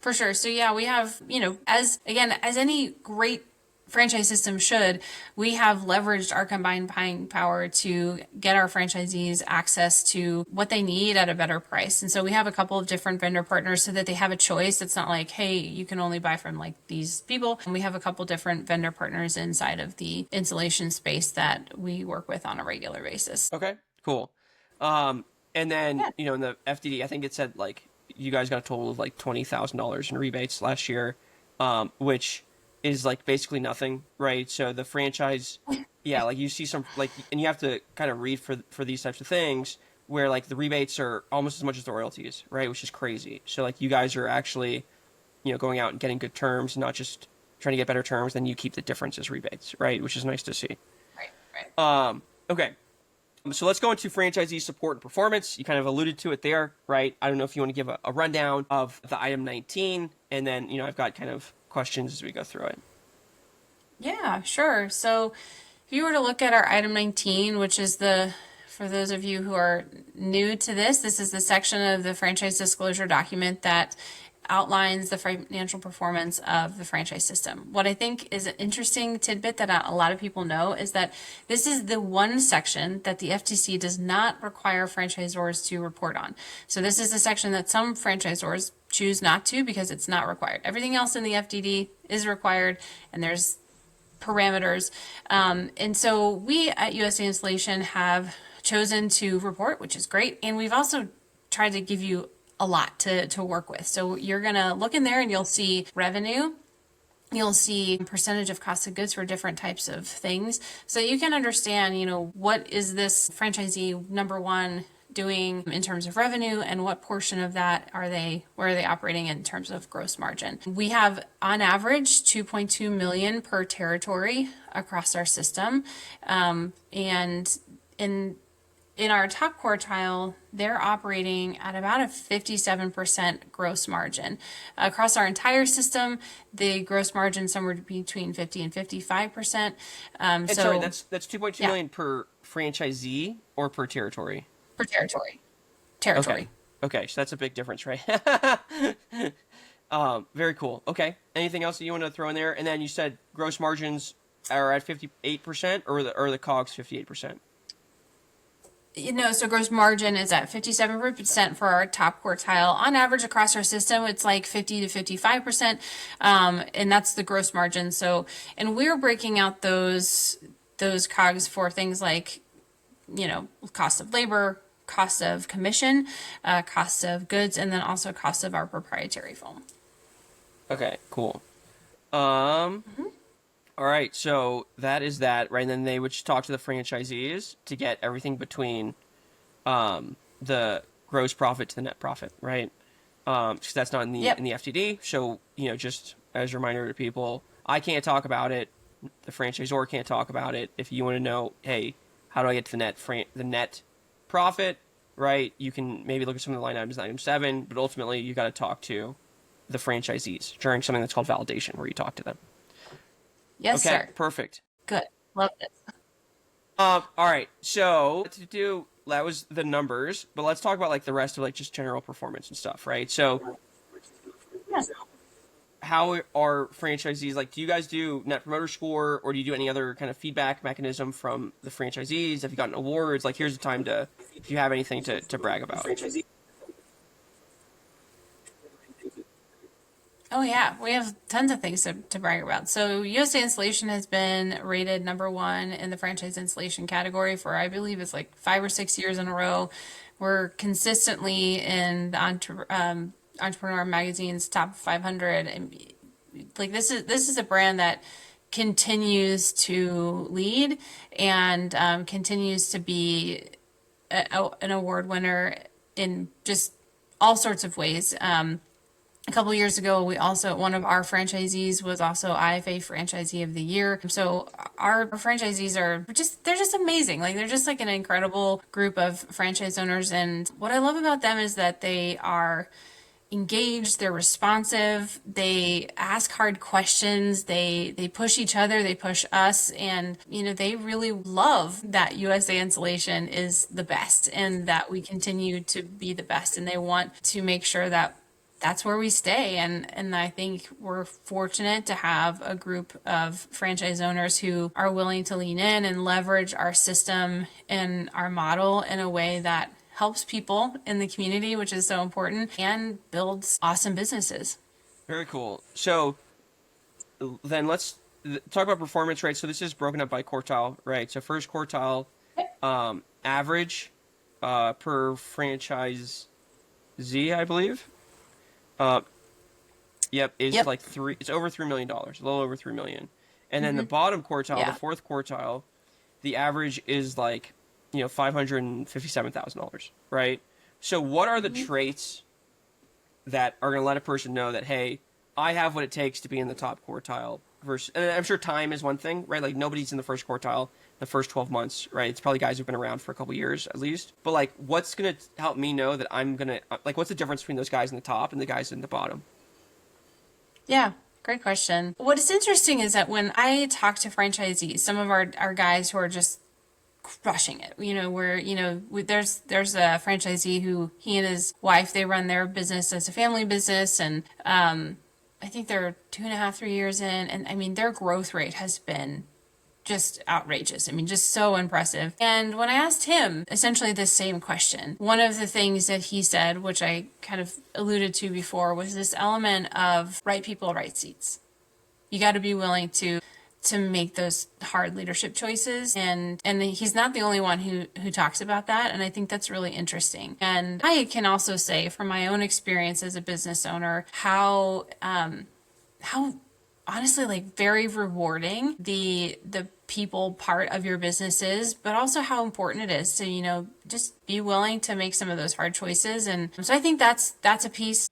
Speaker 2: for sure. So yeah, we have, as any great franchise system should, we have leveraged our combined buying power to get our franchisees access to what they need at a better price. And so we have a couple of different vendor partners so that they have a choice. It's not like, hey, you can only buy from like these people. And we have a couple different vendor partners inside of the insulation space that we work with on a regular basis.
Speaker 1: Okay, cool. And then, in the FDD, I think it said like you guys got a total of like $20,000 in rebates last year, which is like basically nothing, right? So the franchise, like you see some like, and you have to kind of read for these types of things where like the rebates are almost as much as the royalties, right? Which is crazy. So like you guys are actually, going out and getting good terms, not just trying to get better terms. Then you keep the difference as rebates, right? Which is nice to see.
Speaker 2: Right.
Speaker 1: Okay. So let's go into franchisee support and performance. You kind of alluded to it there, right? I don't know if you want to give a rundown of the item 19, and then, I've got kind of questions as we go through it.
Speaker 2: Yeah, sure. So if you were to look at our item 19, which is for those of you who are new to this is the section of the franchise disclosure document that outlines the financial performance of the franchise system. What I think is an interesting tidbit that a lot of people know is that this is the one section that the FTC does not require franchisors to report on. So this is a section that some franchisors choose not to because it's not required. Everything else in the FDD is required, and there's parameters. And so we at USA Installation have chosen to report, which is great. And we've also tried to give you a lot to work with. So you're going to look in there and you'll see revenue. You'll see percentage of cost of goods for different types of things. So you can understand, what is this franchisee number one doing in terms of revenue, and what portion of that where are they operating in terms of gross margin. We have on average 2.2 million per territory across our system. And in our top quartile, they're operating at about a 57% gross margin. Across our entire system, the gross margin somewhere between 50 and 55%.
Speaker 1: And sorry, that's 2.2 million per franchisee or per territory?
Speaker 2: Per territory.
Speaker 1: Okay, so that's a big difference, right? Very cool. Okay. Anything else that you want to throw in there? And then you said gross margins are at 58%, or the COGS 58%?
Speaker 2: So gross margin is at 57% for our top quartile. On average across our system, it's like 50 to 55%. And that's the gross margin. So, and we're breaking out those COGS for things like, cost of labor, cost of commission, cost of goods, and then also cost of our proprietary foam.
Speaker 1: Okay, cool. All right, so that is that, right? And then they would talk to the franchisees to get everything between the gross profit to the net profit, right? Because that's not in the FTD. So, just as a reminder to people, I can't talk about it. The franchisor can't talk about it. If you want to know, hey, how do I get to the net profit, right? You can maybe look at some of the line items in item 7, but ultimately you got to talk to the franchisees during something that's called validation, where you talk to them.
Speaker 2: Yes,
Speaker 1: Okay,
Speaker 2: sir.
Speaker 1: perfect.
Speaker 2: Good. Love this.
Speaker 1: All right. So to do that was the numbers, but let's talk about like the rest of like just general performance and stuff, right? So
Speaker 2: Yeah.
Speaker 1: how are franchisees like? Do you guys do Net Promoter Score, or do you do any other kind of feedback mechanism from the franchisees? Have you gotten awards? Like, here's the time to if you have anything to brag about.
Speaker 2: Oh yeah, we have tons of things to brag about. So USA Installation has been rated number one in the franchise installation category for I believe it's like 5 or 6 years in a row. We're consistently in the Entrepreneur Magazine's top 500, and like this is a brand that continues to lead and continues to be an award winner in just all sorts of ways. A couple years ago, we also one of our franchisees was also IFA Franchisee of the Year. So our franchisees are just they're just amazing. Like they're just like an incredible group of franchise owners. And what I love about them is that they are engaged, they're responsive, they ask hard questions, they push each other, they push us, and they really love that USA Insulation is the best and that we continue to be the best, and they want to make sure that that's where we stay. And I think we're fortunate to have a group of franchise owners who are willing to lean in and leverage our system and our model in a way that helps people in the community, which is so important, and builds awesome businesses.
Speaker 1: Very cool. So then let's talk about performance rates. So this is broken up by quartile, right? So first quartile, average per franchise Z, I believe. Uh, yep, is
Speaker 2: Yep.
Speaker 1: like three. It's over $3 million, a little over 3 million. And then the bottom quartile, the
Speaker 2: Yeah.
Speaker 1: fourth quartile, the average is like $557,000, right? So what are the traits that are going to let a person know that, hey, I have what it takes to be in the top quartile? Versus, and I'm sure time is one thing, right? Like nobody's in the first quartile the first 12 months, right? It's probably guys who've been around for a couple years at least. But like, what's going to help me know that I'm going to, like, what's the difference between those guys in the top and the guys in the bottom?
Speaker 2: Yeah. Great question. What is interesting is that when I talk to franchisees, some of our guys who are just crushing it, where there's a franchisee who he and his wife, they run their business as a family business, and I think they're 2.5 3 years in, and I mean their growth rate has been just outrageous. I mean, just so impressive. And when I asked him essentially the same question, one of the things that he said, which I kind of alluded to before, was this element of right people, right seats. You got to be willing to make those hard leadership choices, and he's not the only one who talks about that, and I think that's really interesting. And I can also say from my own experience as a business owner how honestly like very rewarding the people part of your business is, but also how important it is to just be willing to make some of those hard choices. And so I think that's a piece.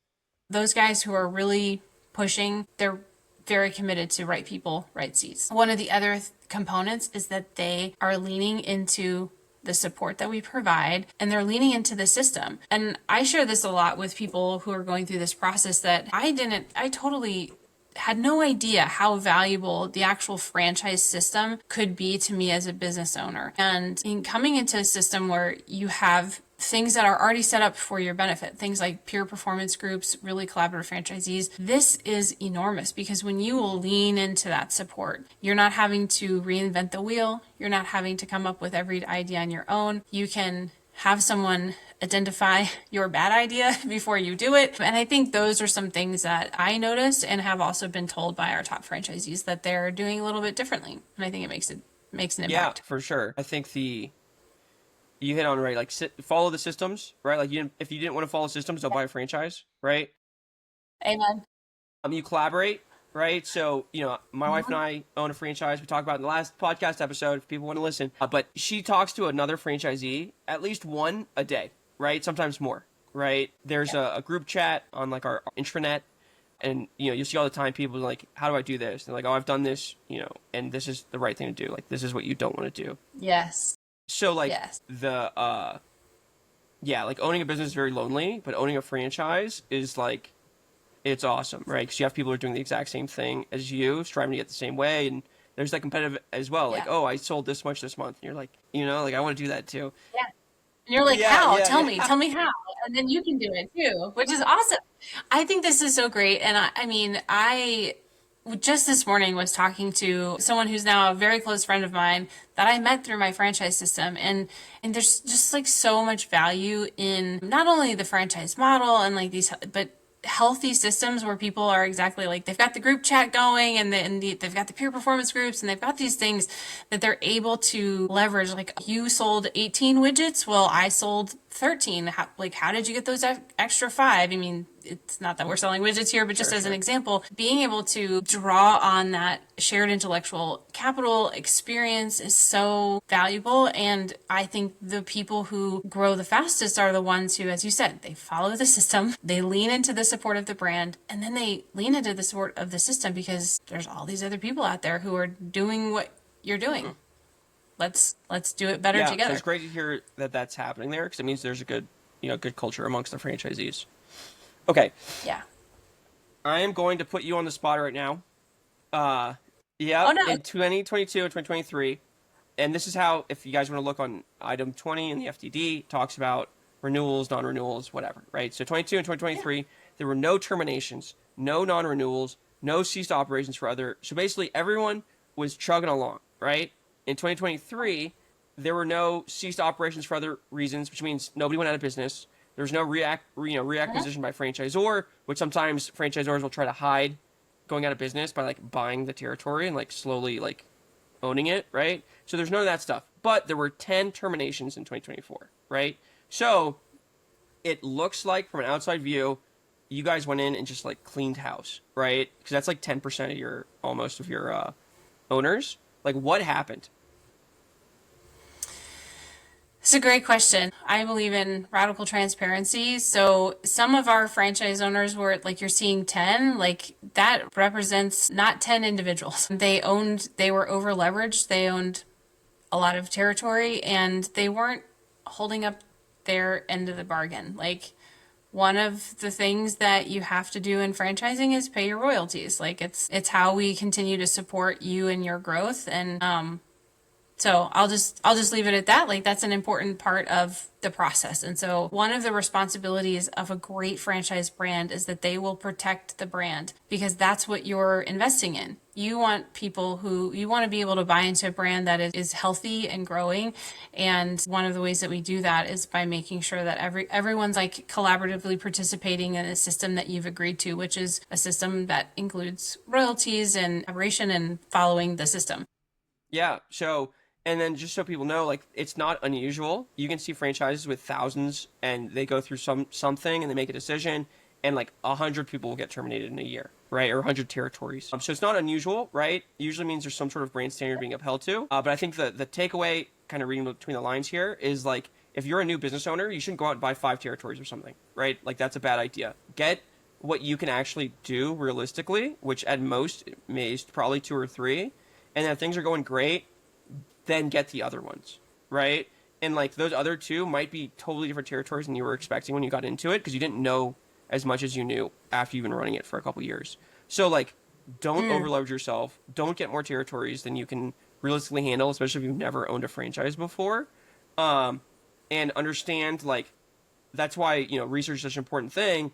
Speaker 2: Those guys who are really pushing, they're very committed to right people, right seats. One of the other components is that they are leaning into the support that we provide, and they're leaning into the system. And I share this a lot with people who are going through this process that I totally had no idea how valuable the actual franchise system could be to me as a business owner. And in coming into a system where you have things that are already set up for your benefit, things like peer performance groups, really collaborative franchisees, this is enormous because when you will lean into that support, you're not having to reinvent the wheel. You're not having to come up with every idea on your own. You can have someone identify your bad idea before you do it. And I think those are some things that I noticed and have also been told by our top franchisees that they're doing a little bit differently. And I think it makes an
Speaker 1: Yeah,
Speaker 2: impact.
Speaker 1: for sure. I think you hit on right, like follow the systems, right? Like if you didn't want to follow systems, don't buy a franchise, right?
Speaker 2: Amen.
Speaker 1: You collaborate, right? So, my wife and I own a franchise. We talked about it in the last podcast episode if people want to listen. But she talks to another franchisee at least one a day, right? Sometimes more, right? There's a group chat on like our intranet. And, you see all the time people are like, how do I do this? They're like, oh, I've done this, and this is the right thing to do. Like, this is what you don't want to do.
Speaker 2: Yes.
Speaker 1: So, like,
Speaker 2: Yes.
Speaker 1: yeah, like owning a business is very lonely, but owning a franchise is like, it's awesome, right? Because you have people who are doing the exact same thing as you, striving to get the same way, and there's that competitive as well. Like,
Speaker 2: Yeah.
Speaker 1: oh, I sold this much this month. And you're like, like I want to do that too.
Speaker 2: Yeah. And you're like,
Speaker 1: Yeah,
Speaker 2: how?
Speaker 1: yeah,
Speaker 2: Tell
Speaker 1: yeah.
Speaker 2: me how. And then you can do it too, which is awesome. I think this is so great. And I mean, I just this morning was talking to someone who's now a very close friend of mine that I met through my franchise system. And there's just like so much value in not only the franchise model and like these, but healthy systems where people are exactly like they've got the group chat going they've got the peer performance groups and they've got these things that they're able to leverage. Like, you sold 18 widgets, well, I sold 13. How did you get those extra five? I mean, it's not that we're selling widgets here, but just
Speaker 1: Sure,
Speaker 2: as an
Speaker 1: sure.
Speaker 2: example, being able to draw on that shared intellectual capital experience is so valuable. And I think the people who grow the fastest are the ones who, as you said, they follow the system, they lean into the support of the brand, and then they lean into the support of the system because there's all these other people out there who are doing what you're doing. Let's do it better
Speaker 1: Yeah, so
Speaker 2: together.
Speaker 1: it's great to hear that that's happening there because it means there's a good, good culture amongst the franchisees. Okay,
Speaker 2: Yeah.
Speaker 1: I am going to put you on the spot right now.
Speaker 2: Oh
Speaker 1: Yep,
Speaker 2: no.
Speaker 1: in 2022 and 2023, and this is how, if you guys want to look on item 20 in the FTD, talks about renewals, non-renewals, whatever, right? So 22 and
Speaker 2: Yeah.
Speaker 1: 2023, there were no terminations, no non-renewals, no ceased operations for other. So basically, everyone was chugging along, right? In 2023, there were no ceased operations for other reasons, which means nobody went out of business. There's no
Speaker 2: Uh-huh.
Speaker 1: reacquisition by franchisor, which sometimes franchisors will try to hide going out of business by like buying the territory and like slowly like owning it, right? So there's none of that stuff. But there were 10 terminations in 2024, right? So it looks like from an outside view, you guys went in and just like cleaned house, right? Because that's like 10% of your almost of your owners. Like, what happened?
Speaker 2: It's a great question. I believe in radical transparency. So some of our franchise owners were like, you're seeing 10, like that represents not 10 individuals. They were over leveraged. They owned a lot of territory and they weren't holding up their end of the bargain. Like, one of the things that you have to do in franchising is pay your royalties. Like, it's how we continue to support you and your growth. And so I'll just leave it at that. Like, that's an important part of the process. And so one of the responsibilities of a great franchise brand is that they will protect the brand because that's what you're investing in. You want you want to be able to buy into a brand that is healthy and growing. And one of the ways that we do that is by making sure that everyone's like collaboratively participating in a system that you've agreed to, which is a system that includes royalties and operation and following the system.
Speaker 1: Yeah. So, and then just so people know, like it's not unusual. You can see franchises with thousands, and they go through something, and they make a decision, and like 100 people will get terminated in a year, right? Or 100 territories. So it's not unusual, right? It usually means there's some sort of brand standard being upheld to. But I think the takeaway, kind of reading between the lines here, is like if you're a new business owner, you shouldn't go out and buy 5 territories or something, right? Like that's a bad idea. Get what you can actually do realistically, which at most is probably 2 or 3, and then if things are going great, then get the other ones, right? And like those other two might be totally different territories than you were expecting when you got into it because you didn't know as much as you knew after you've been running it for a couple years. So like, don't overleverage yourself. Don't get more territories than you can realistically handle, especially if you've never owned a franchise before. Um, and understand like that's why research is such an important thing.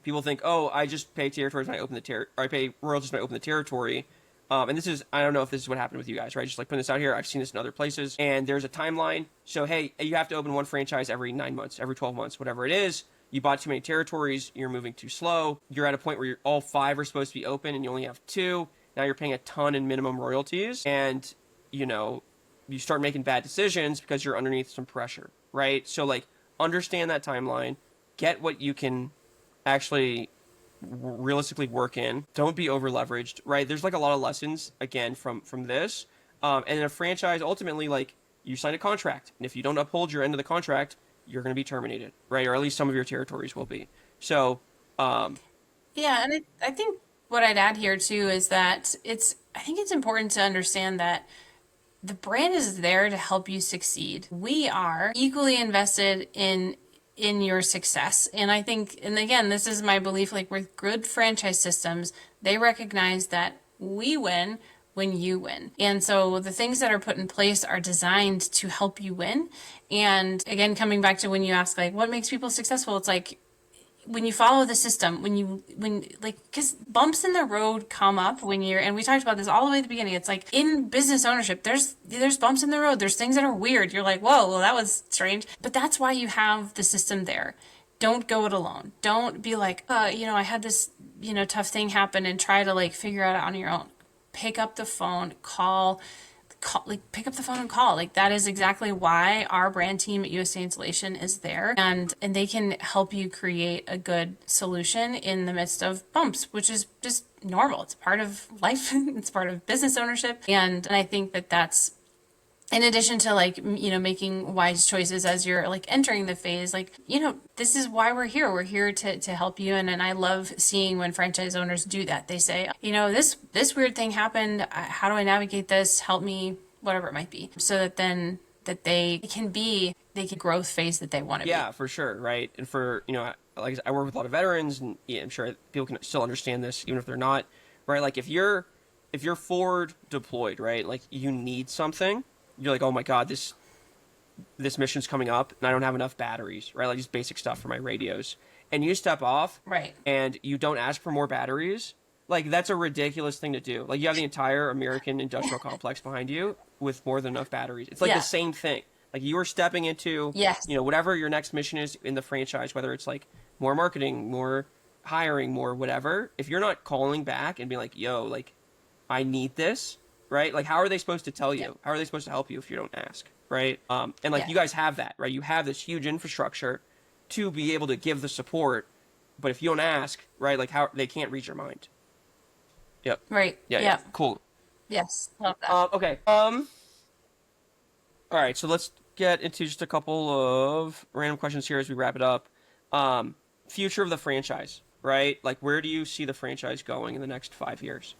Speaker 1: People think, oh, I just pay territories when I open or I pay royalties when I open the territory. And this is, I don't know if this is what happened with you guys, right? Just like putting this out here. I've seen this in other places. And there's a timeline. So, hey, you have to open one franchise every 9 months, every 12 months, whatever it is. You bought too many territories. You're moving too slow. You're at a point where all 5 are supposed to be open and you only have 2. Now you're paying a ton in minimum royalties. And, you start making bad decisions because you're underneath some pressure, right? So, like, understand that timeline. Get what you can actually realistically work in. Don't be over leveraged, right? There's like a lot of lessons again from this. And in a franchise, ultimately, like you sign a contract, and if you don't uphold your end of the contract, you're going to be terminated, right? Or at least some of your territories will be. So,
Speaker 2: Yeah, and I think what I'd add here too is that I think it's important to understand that the brand is there to help you succeed. We are equally invested in your success. And I think, and again, this is my belief, like with good franchise systems, they recognize that we win when you win. And so the things that are put in place are designed to help you win. And again, coming back to when you ask, like, what makes people successful? It's like, when you follow the system, because bumps in the road come up when you're, and we talked about this all the way at the beginning. It's like in business ownership, there's bumps in the road. There's things that are weird. You're like, whoa, well, that was strange. But that's why you have the system there. Don't go it alone. Don't be like, I had this, tough thing happen, and try to like figure it out on your own. Pick up the phone, pick up the phone and call. Like, that is exactly why our brand team at USA Insulation is there, and they can help you create a good solution in the midst of bumps, which is just normal. It's part of life. It's part of business ownership. And I think that that's, in addition to like, making wise choices as you're like entering the phase, like, this is why we're here. We're here to help you. And I love seeing when franchise owners do that. They say, this weird thing happened. How do I navigate this? Help me, whatever it might be. So that then that they can growth phase that they want to be.
Speaker 1: Yeah, for sure. Right. And for, like I work with a lot of veterans, and I'm sure people can still understand this, even if they're not, right? Like if you're forward deployed, right? Like you need something. You're like, oh my God, this mission's coming up and I don't have enough batteries, right? Like just basic stuff for my radios. And you step off,
Speaker 2: right,
Speaker 1: and you don't ask for more batteries. Like, that's a ridiculous thing to do. Like, you have the entire American industrial complex behind you with more than enough batteries. It's like the same thing. Like, you are stepping into, whatever your next mission is in the franchise, whether it's like more marketing, more hiring, more whatever. If you're not calling back and being like, yo, like, I need this, right? Like, how are they supposed to tell you?
Speaker 2: Yeah.
Speaker 1: How are they supposed to help you if you don't ask, right? And like, you guys have that, right? You have this huge infrastructure to be able to give the support, but if you don't ask, right, like how they can't read your mind. Yep.
Speaker 2: Right.
Speaker 1: Yeah. Cool.
Speaker 2: Yes. Love that.
Speaker 1: Okay. All right. So let's get into just a couple of random questions here as we wrap it up. Future of the franchise, right? Like, where do you see the franchise going in the next 5 years?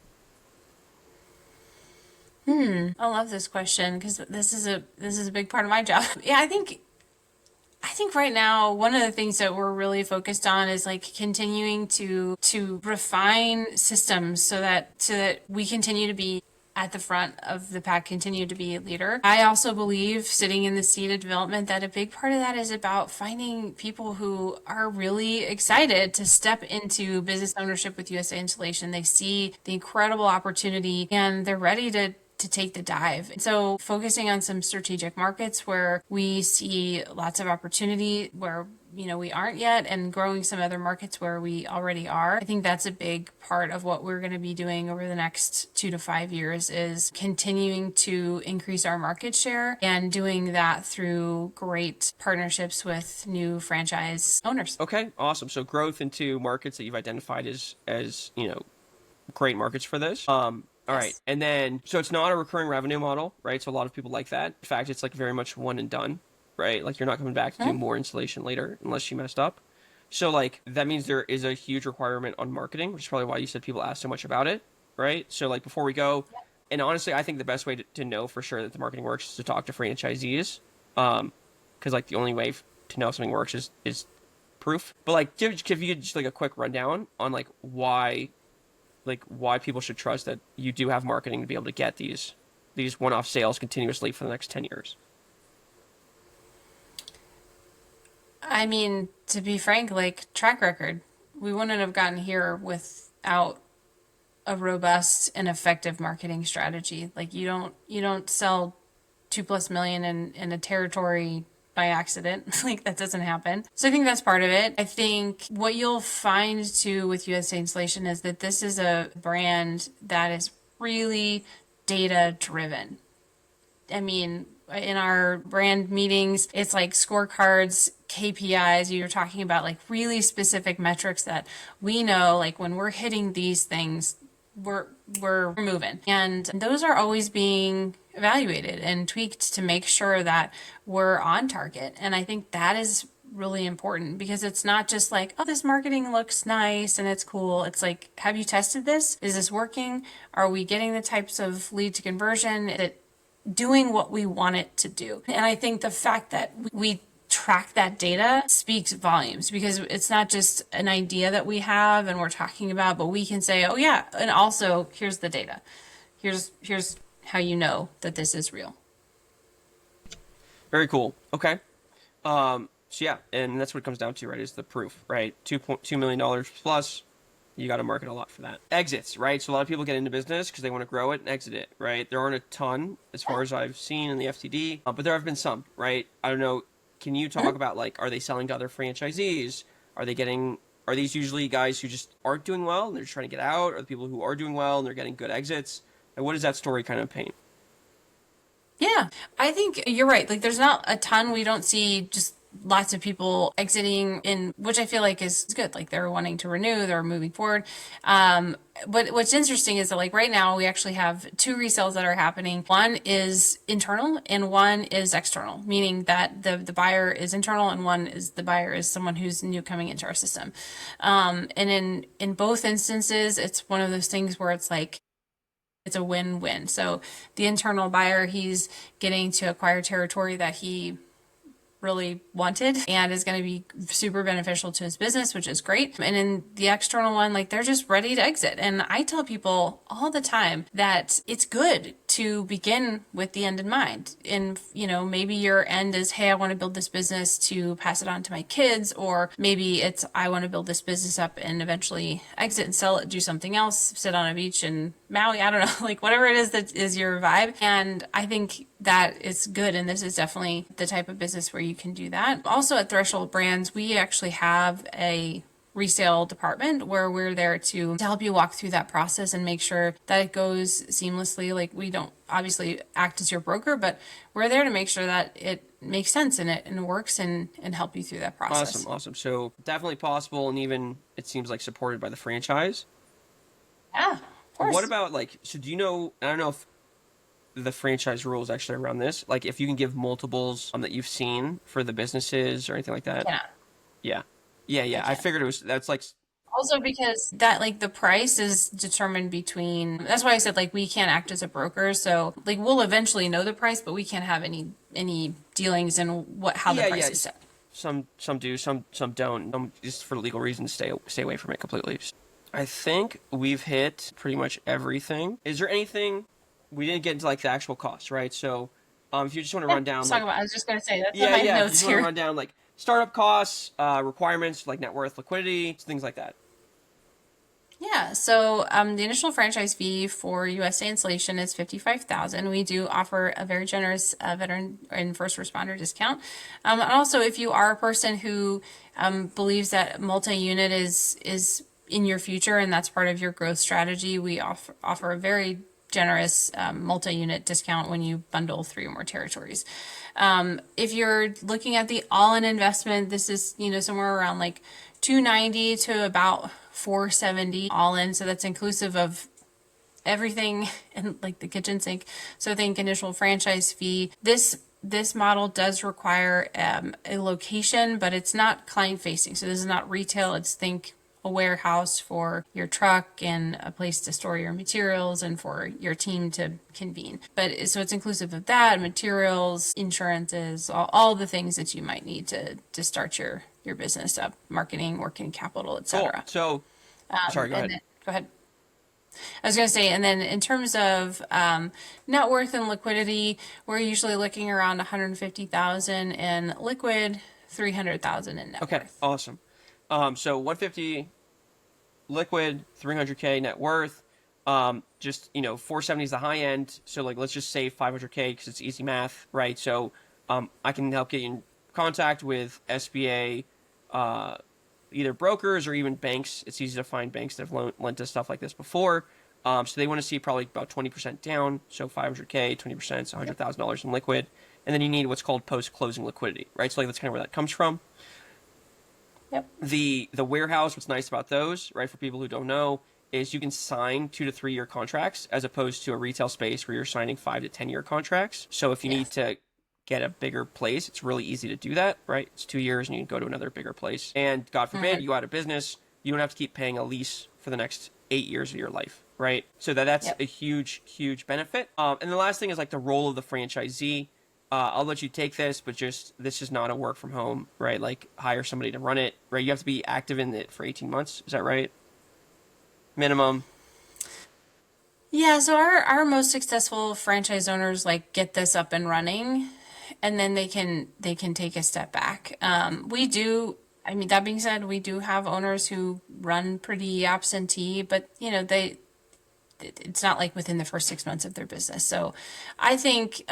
Speaker 2: I love this question because this is a big part of my job. Yeah, I think right now one of the things that we're really focused on is like continuing to refine systems so that we continue to be at the front of the pack, continue to be a leader. I also believe, sitting in the seat of development, that a big part of that is about finding people who are really excited to step into business ownership with USA Insulation. They see the incredible opportunity and they're ready to take the dive. So focusing on some strategic markets where we see lots of opportunity where, we aren't yet, and growing some other markets where we already are. I think that's a big part of what we're going to be doing over the next 2 to 5 years, is continuing to increase our market share and doing that through great partnerships with new franchise owners.
Speaker 1: Okay, awesome. So growth into markets that you've identified as great markets for this. All right. And then, so it's not a recurring revenue model, right? So a lot of people like that. In fact, it's like very much one and done, right? Like you're not coming back to do more installation later unless you messed up. So like that means there is a huge requirement on marketing, which is probably why you said people ask so much about it, right? So like before we go, and honestly, I think the best way to know for sure that the marketing works is to talk to franchisees. Because like the only way to know if something works is proof. But like give you just like a quick rundown on like why people should trust that you do have marketing to be able to get these one-off sales continuously for the next 10 years.
Speaker 2: I mean, to be frank, like track record, we wouldn't have gotten here without a robust and effective marketing strategy. Like you don't sell 2+ million in a territory by accident. Like that doesn't happen. So I think that's part of it. I think what you'll find too with USA Insulation is that this is a brand that is really data driven. I mean, in our brand meetings, it's like scorecards, KPIs. You're talking about like really specific metrics that we know, like when we're hitting these things, we're moving. And those are always being evaluated and tweaked to make sure that we're on target. And I think that is really important because it's not just like, oh, this marketing looks nice and it's cool. It's like, have you tested this? Is this working? Are we getting the types of lead to conversion? Is it doing what we want it to do? And I think the fact that we track that data speaks volumes, because it's not just an idea that we have and we're talking about, but we can say, oh yeah, and also here's the data. Here's how you know that this is real.
Speaker 1: Very cool. Okay. So yeah, and that's what it comes down to, right? Is the proof, right? $2.2 million plus. You got to market a lot for that. Exits, right? So a lot of people get into business because they want to grow it and exit it, right? There aren't a ton as far as I've seen in the FTD, but there have been some, right? I don't know. Can you talk about like, are they selling to other franchisees? Are they getting? Are these usually guys who just aren't doing well and they're just trying to get out? Or the people who are doing well and they're getting good exits? And what does that story kind of paint?
Speaker 2: Yeah, I think you're right. Like, there's not a ton. We don't see just lots of people exiting in, which I feel like is good. Like, they're wanting to renew, they're moving forward. But what's interesting is that, like, right now we actually have two resales that are happening. One is internal and one is external, meaning that the buyer is internal and one is the buyer is someone who's new coming into our system. And in both instances, it's one of those things where it's like, it's a win-win. So the internal buyer, he's getting to acquire territory that he really wanted and is going to be super beneficial to his business, which is great. And in the external one, like, they're just ready to exit. And I tell people all the time that it's good to begin with the end in mind. And, maybe your end is, hey, I want to build this business to pass it on to my kids. Or maybe it's, I want to build this business up and eventually exit and sell it, do something else, sit on a beach in Maui. I don't know, like, whatever it is that is your vibe. And I think that is good. And this is definitely the type of business where you can do that. Also at Threshold Brands, we actually have a resale department where we're there to help you walk through that process and make sure that it goes seamlessly. Like, we don't obviously act as your broker, but we're there to make sure that it makes sense and it works and help you through that process.
Speaker 1: Awesome. So definitely possible, and even it seems like supported by the franchise.
Speaker 2: Yeah, of course.
Speaker 1: What about like? So do you know? I don't know if the franchise rules actually around this. Like, if you can give multiples that you've seen for the businesses or anything like that.
Speaker 2: Yeah.
Speaker 1: Yeah. Yeah. I figured it was. That's like.
Speaker 2: Also because that, like, the price is determined between, that's why I said, like, we can't act as a broker. So, like, we'll eventually know the price, but we can't have any dealings in how the price is set.
Speaker 1: Some do, some don't. Just for legal reasons, stay away from it completely. I think we've hit pretty much everything. Is there anything we didn't get into, like the actual costs, right? So, if you just want to run down,
Speaker 2: Let's talk about. I was just going to say that's in my
Speaker 1: if
Speaker 2: notes
Speaker 1: you just
Speaker 2: here.
Speaker 1: want to run down like startup costs, requirements like net worth, liquidity, things like that.
Speaker 2: Yeah, so the initial franchise fee for USA Installation is $55,000. We do offer a very generous veteran and first responder discount. And also, if you are a person who believes that multi-unit is in your future and that's part of your growth strategy, we offer a very generous multi-unit discount when you bundle 3 or more territories. If you're looking at the all-in investment, this is somewhere around like $290 to about $470 all in. So that's inclusive of everything and like the kitchen sink. So think initial franchise fee. This model does require a location, but it's not client facing. So this is not retail. It's think a warehouse for your truck and a place to store your materials and for your team to convene. But so it's inclusive of that, materials, insurances, all the things that you might need to start your business up, marketing, working capital, etc.
Speaker 1: Cool. So, sorry, go ahead.
Speaker 2: Go ahead. I was going to say, and then in terms of net worth and liquidity, we're usually looking around 150,000 in liquid, 300,000 in net worth.
Speaker 1: Okay, awesome. So 150 liquid, 300K net worth. Just 470 is the high end. So like, let's just say 500K because it's easy math, right? So, I can help get you in contact with SBA, either brokers or even banks. It's easy to find banks that have lent us stuff like this before. So they want to see probably about 20% down. So 500K, 20% is $100,000 in liquid. And then you need what's called post-closing liquidity, right? So like, that's kind of where that comes from.
Speaker 2: Yep.
Speaker 1: The warehouse, what's nice about those, right, for people who don't know, is you can sign 2 to 3 year contracts as opposed to a retail space where you're signing 5 to 10 year contracts. So if you need to get a bigger place, it's really easy to do that, right? It's 2 years and you can go to another bigger place. And God forbid you go out of business, you don't have to keep paying a lease for the next 8 years of your life, right? So that's a huge, huge benefit. And the last thing is like the role of the franchisee. I'll let you take this, but this is not a work from home, right? Like hire somebody to run it, right? You have to be active in it for 18 months. Is that right? Minimum.
Speaker 2: Yeah, so our most successful franchise owners like get this up and running, and then they can take a step back. We do. I mean, that being said, we do have owners who run pretty absentee, but it's not like within the first 6 months of their business. So I think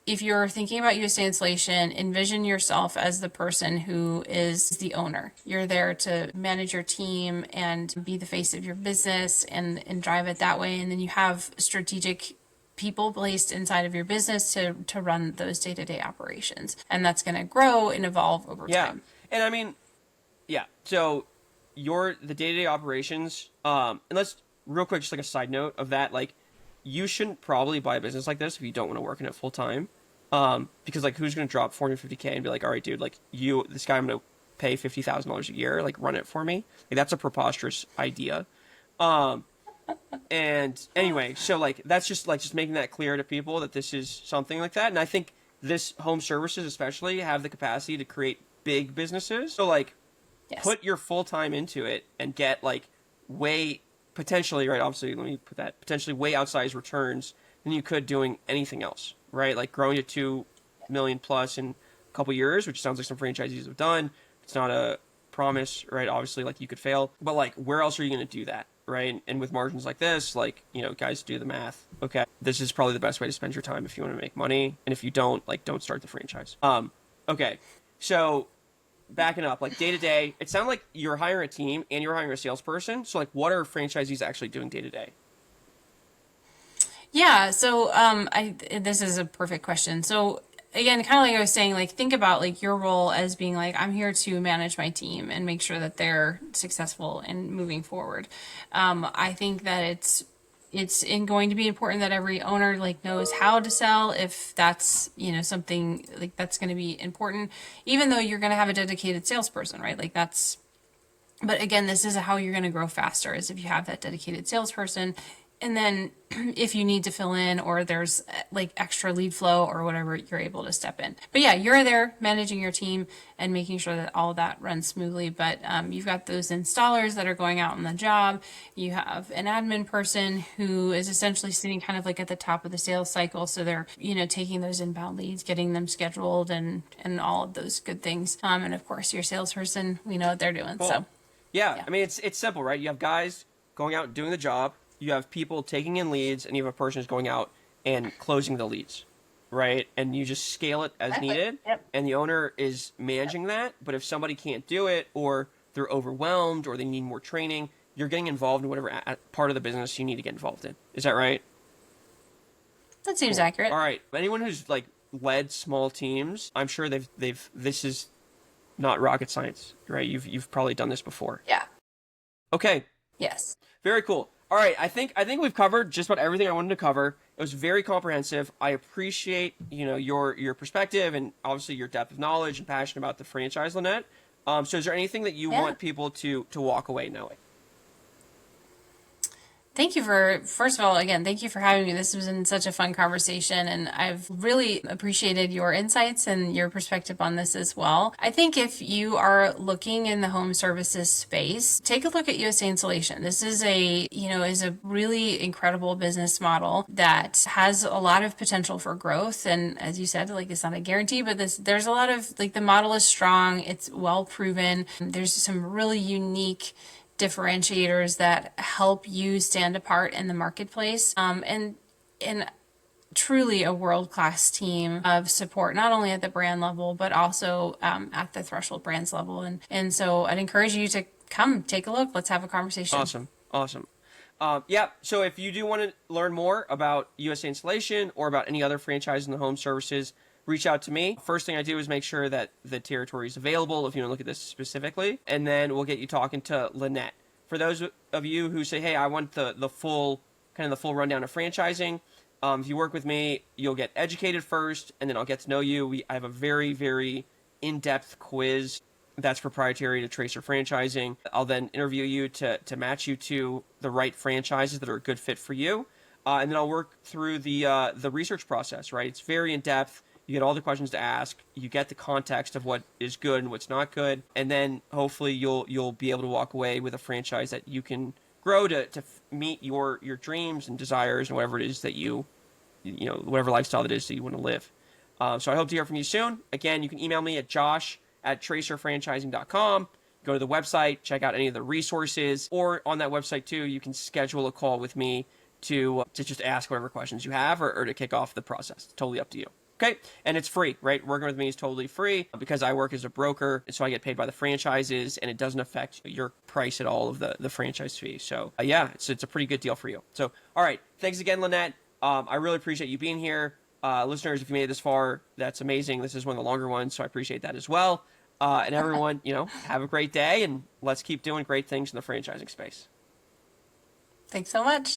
Speaker 2: if you're thinking about USA Installation, envision yourself as the person who is the owner. You're there to manage your team and be the face of your business and drive it that way. And then you have strategic people placed inside of your business to run those day-to-day operations. And that's going to grow and evolve over
Speaker 1: Yeah.
Speaker 2: time.
Speaker 1: And I mean, yeah. So the day-to-day operations, and let's real quick, just like a side note of that, like you shouldn't probably buy a business like this if you don't want to work in it full time. Because like who's going to drop 450K and be like, all right, dude, like this guy, I'm going to pay $50,000 a year, like run it for me. Like that's a preposterous idea. And anyway, so like that's just making that clear to people that this is something like that. And I think this home services especially have the capacity to create big businesses. So like
Speaker 2: Yes.
Speaker 1: put your full time into it and get like way potentially, right? Obviously, let me put that potentially way outsized returns than you could doing anything else, right? Like growing to 2 million plus in a couple years, which sounds like some franchisees have done. It's not a promise, right? Obviously, like you could fail, but like where else are you going to do that, right? And with margins like this, like, guys, do the math. Okay, this is probably the best way to spend your time if you want to make money, and if you don't, like, don't start the franchise. Okay, so backing up, like day to day, it sounded like you're hiring a team and you're hiring a salesperson. So like, what are franchisees actually doing day to day?
Speaker 2: Yeah, so this is a perfect question. So again, kind of like I was saying, like think about like your role as being like I'm here to manage my team and make sure that they're successful and moving forward. I think that going to be important that every owner like knows how to sell if that's something like that's going to be important, even though you're going to have a dedicated salesperson, right? Like that's but again, this is how you're going to grow faster is if you have that dedicated salesperson. And then if you need to fill in or there's like extra lead flow or whatever, you're able to step in. But yeah, you're there managing your team and making sure that all of that runs smoothly. But you've got those installers that are going out on the job. You have an admin person who is essentially sitting kind of like at the top of the sales cycle. So they're, taking those inbound leads, getting them scheduled and all of those good things. And of course, your salesperson, we know what they're doing.
Speaker 1: Cool.
Speaker 2: So
Speaker 1: Yeah, I mean, it's simple, right? You have guys going out and doing the job. You have people taking in leads, and you have a person who's going out and closing the leads, right? And you just scale it as needed,
Speaker 2: Yep.
Speaker 1: and the owner is managing that. But if somebody can't do it, or they're overwhelmed, or they need more training, you're getting involved in whatever part of the business you need to get involved in. Is that right?
Speaker 2: That seems accurate.
Speaker 1: All right. Anyone who's like led small teams, I'm sure they've this is not rocket science, right? You've probably done this before.
Speaker 2: Yeah.
Speaker 1: Okay.
Speaker 2: Yes.
Speaker 1: Very cool. All right, I think we've covered just about everything I wanted to cover. It was very comprehensive. I appreciate your perspective and obviously your depth of knowledge and passion about the franchise, Lynette. So is there anything that you want people to walk away knowing?
Speaker 2: Thank you first of all, again, thank you for having me. This was in such a fun conversation, and I've really appreciated your insights and your perspective on this as well. I think if you are looking in the home services space, take a look at USA Installation. This is is a really incredible business model that has a lot of potential for growth. And as you said, like it's not a guarantee, but there's a lot of like the model is strong. It's well proven. There's some really unique differentiators that help you stand apart in the marketplace, and truly a world-class team of support, not only at the brand level but also at the Threshold Brands level. And so I'd encourage you to come take a look. Let's have a conversation.
Speaker 1: Awesome. Yeah, so if you do want to learn more about USA Installation or about any other franchise in the home services, reach out to me. First thing I do is make sure that the territory is available if you want to look at this specifically, and then we'll get you talking to Lynette. For those of you who say, hey, I want the full rundown of franchising, if you work with me, you'll get educated first, and then I'll get to know you. I have a very, very in-depth quiz that's proprietary to Tracer Franchising. I'll then interview you to match you to the right franchises that are a good fit for you, and then I'll work through the research process, right? It's very in-depth. You get all the questions to ask. You get the context of what is good and what's not good, and then hopefully you'll be able to walk away with a franchise that you can grow to meet your dreams and desires and whatever it is that whatever lifestyle that is that you want to live. So I hope to hear from you soon. Again, you can email me at josh@tracerfranchising.com. Go to the website, check out any of the resources, or on that website too, you can schedule a call with me to just ask whatever questions you have or to kick off the process. It's totally up to you. Okay, and it's free, right? Working with me is totally free because I work as a broker, and so I get paid by the franchises, and it doesn't affect your price at all of the franchise fee. So yeah, it's a pretty good deal for you. So all right, thanks again, Lynette. I really appreciate you being here. Listeners, if you made it this far, that's amazing. This is one of the longer ones, so I appreciate that as well. And everyone, have a great day, and let's keep doing great things in the franchising space.
Speaker 2: Thanks so much.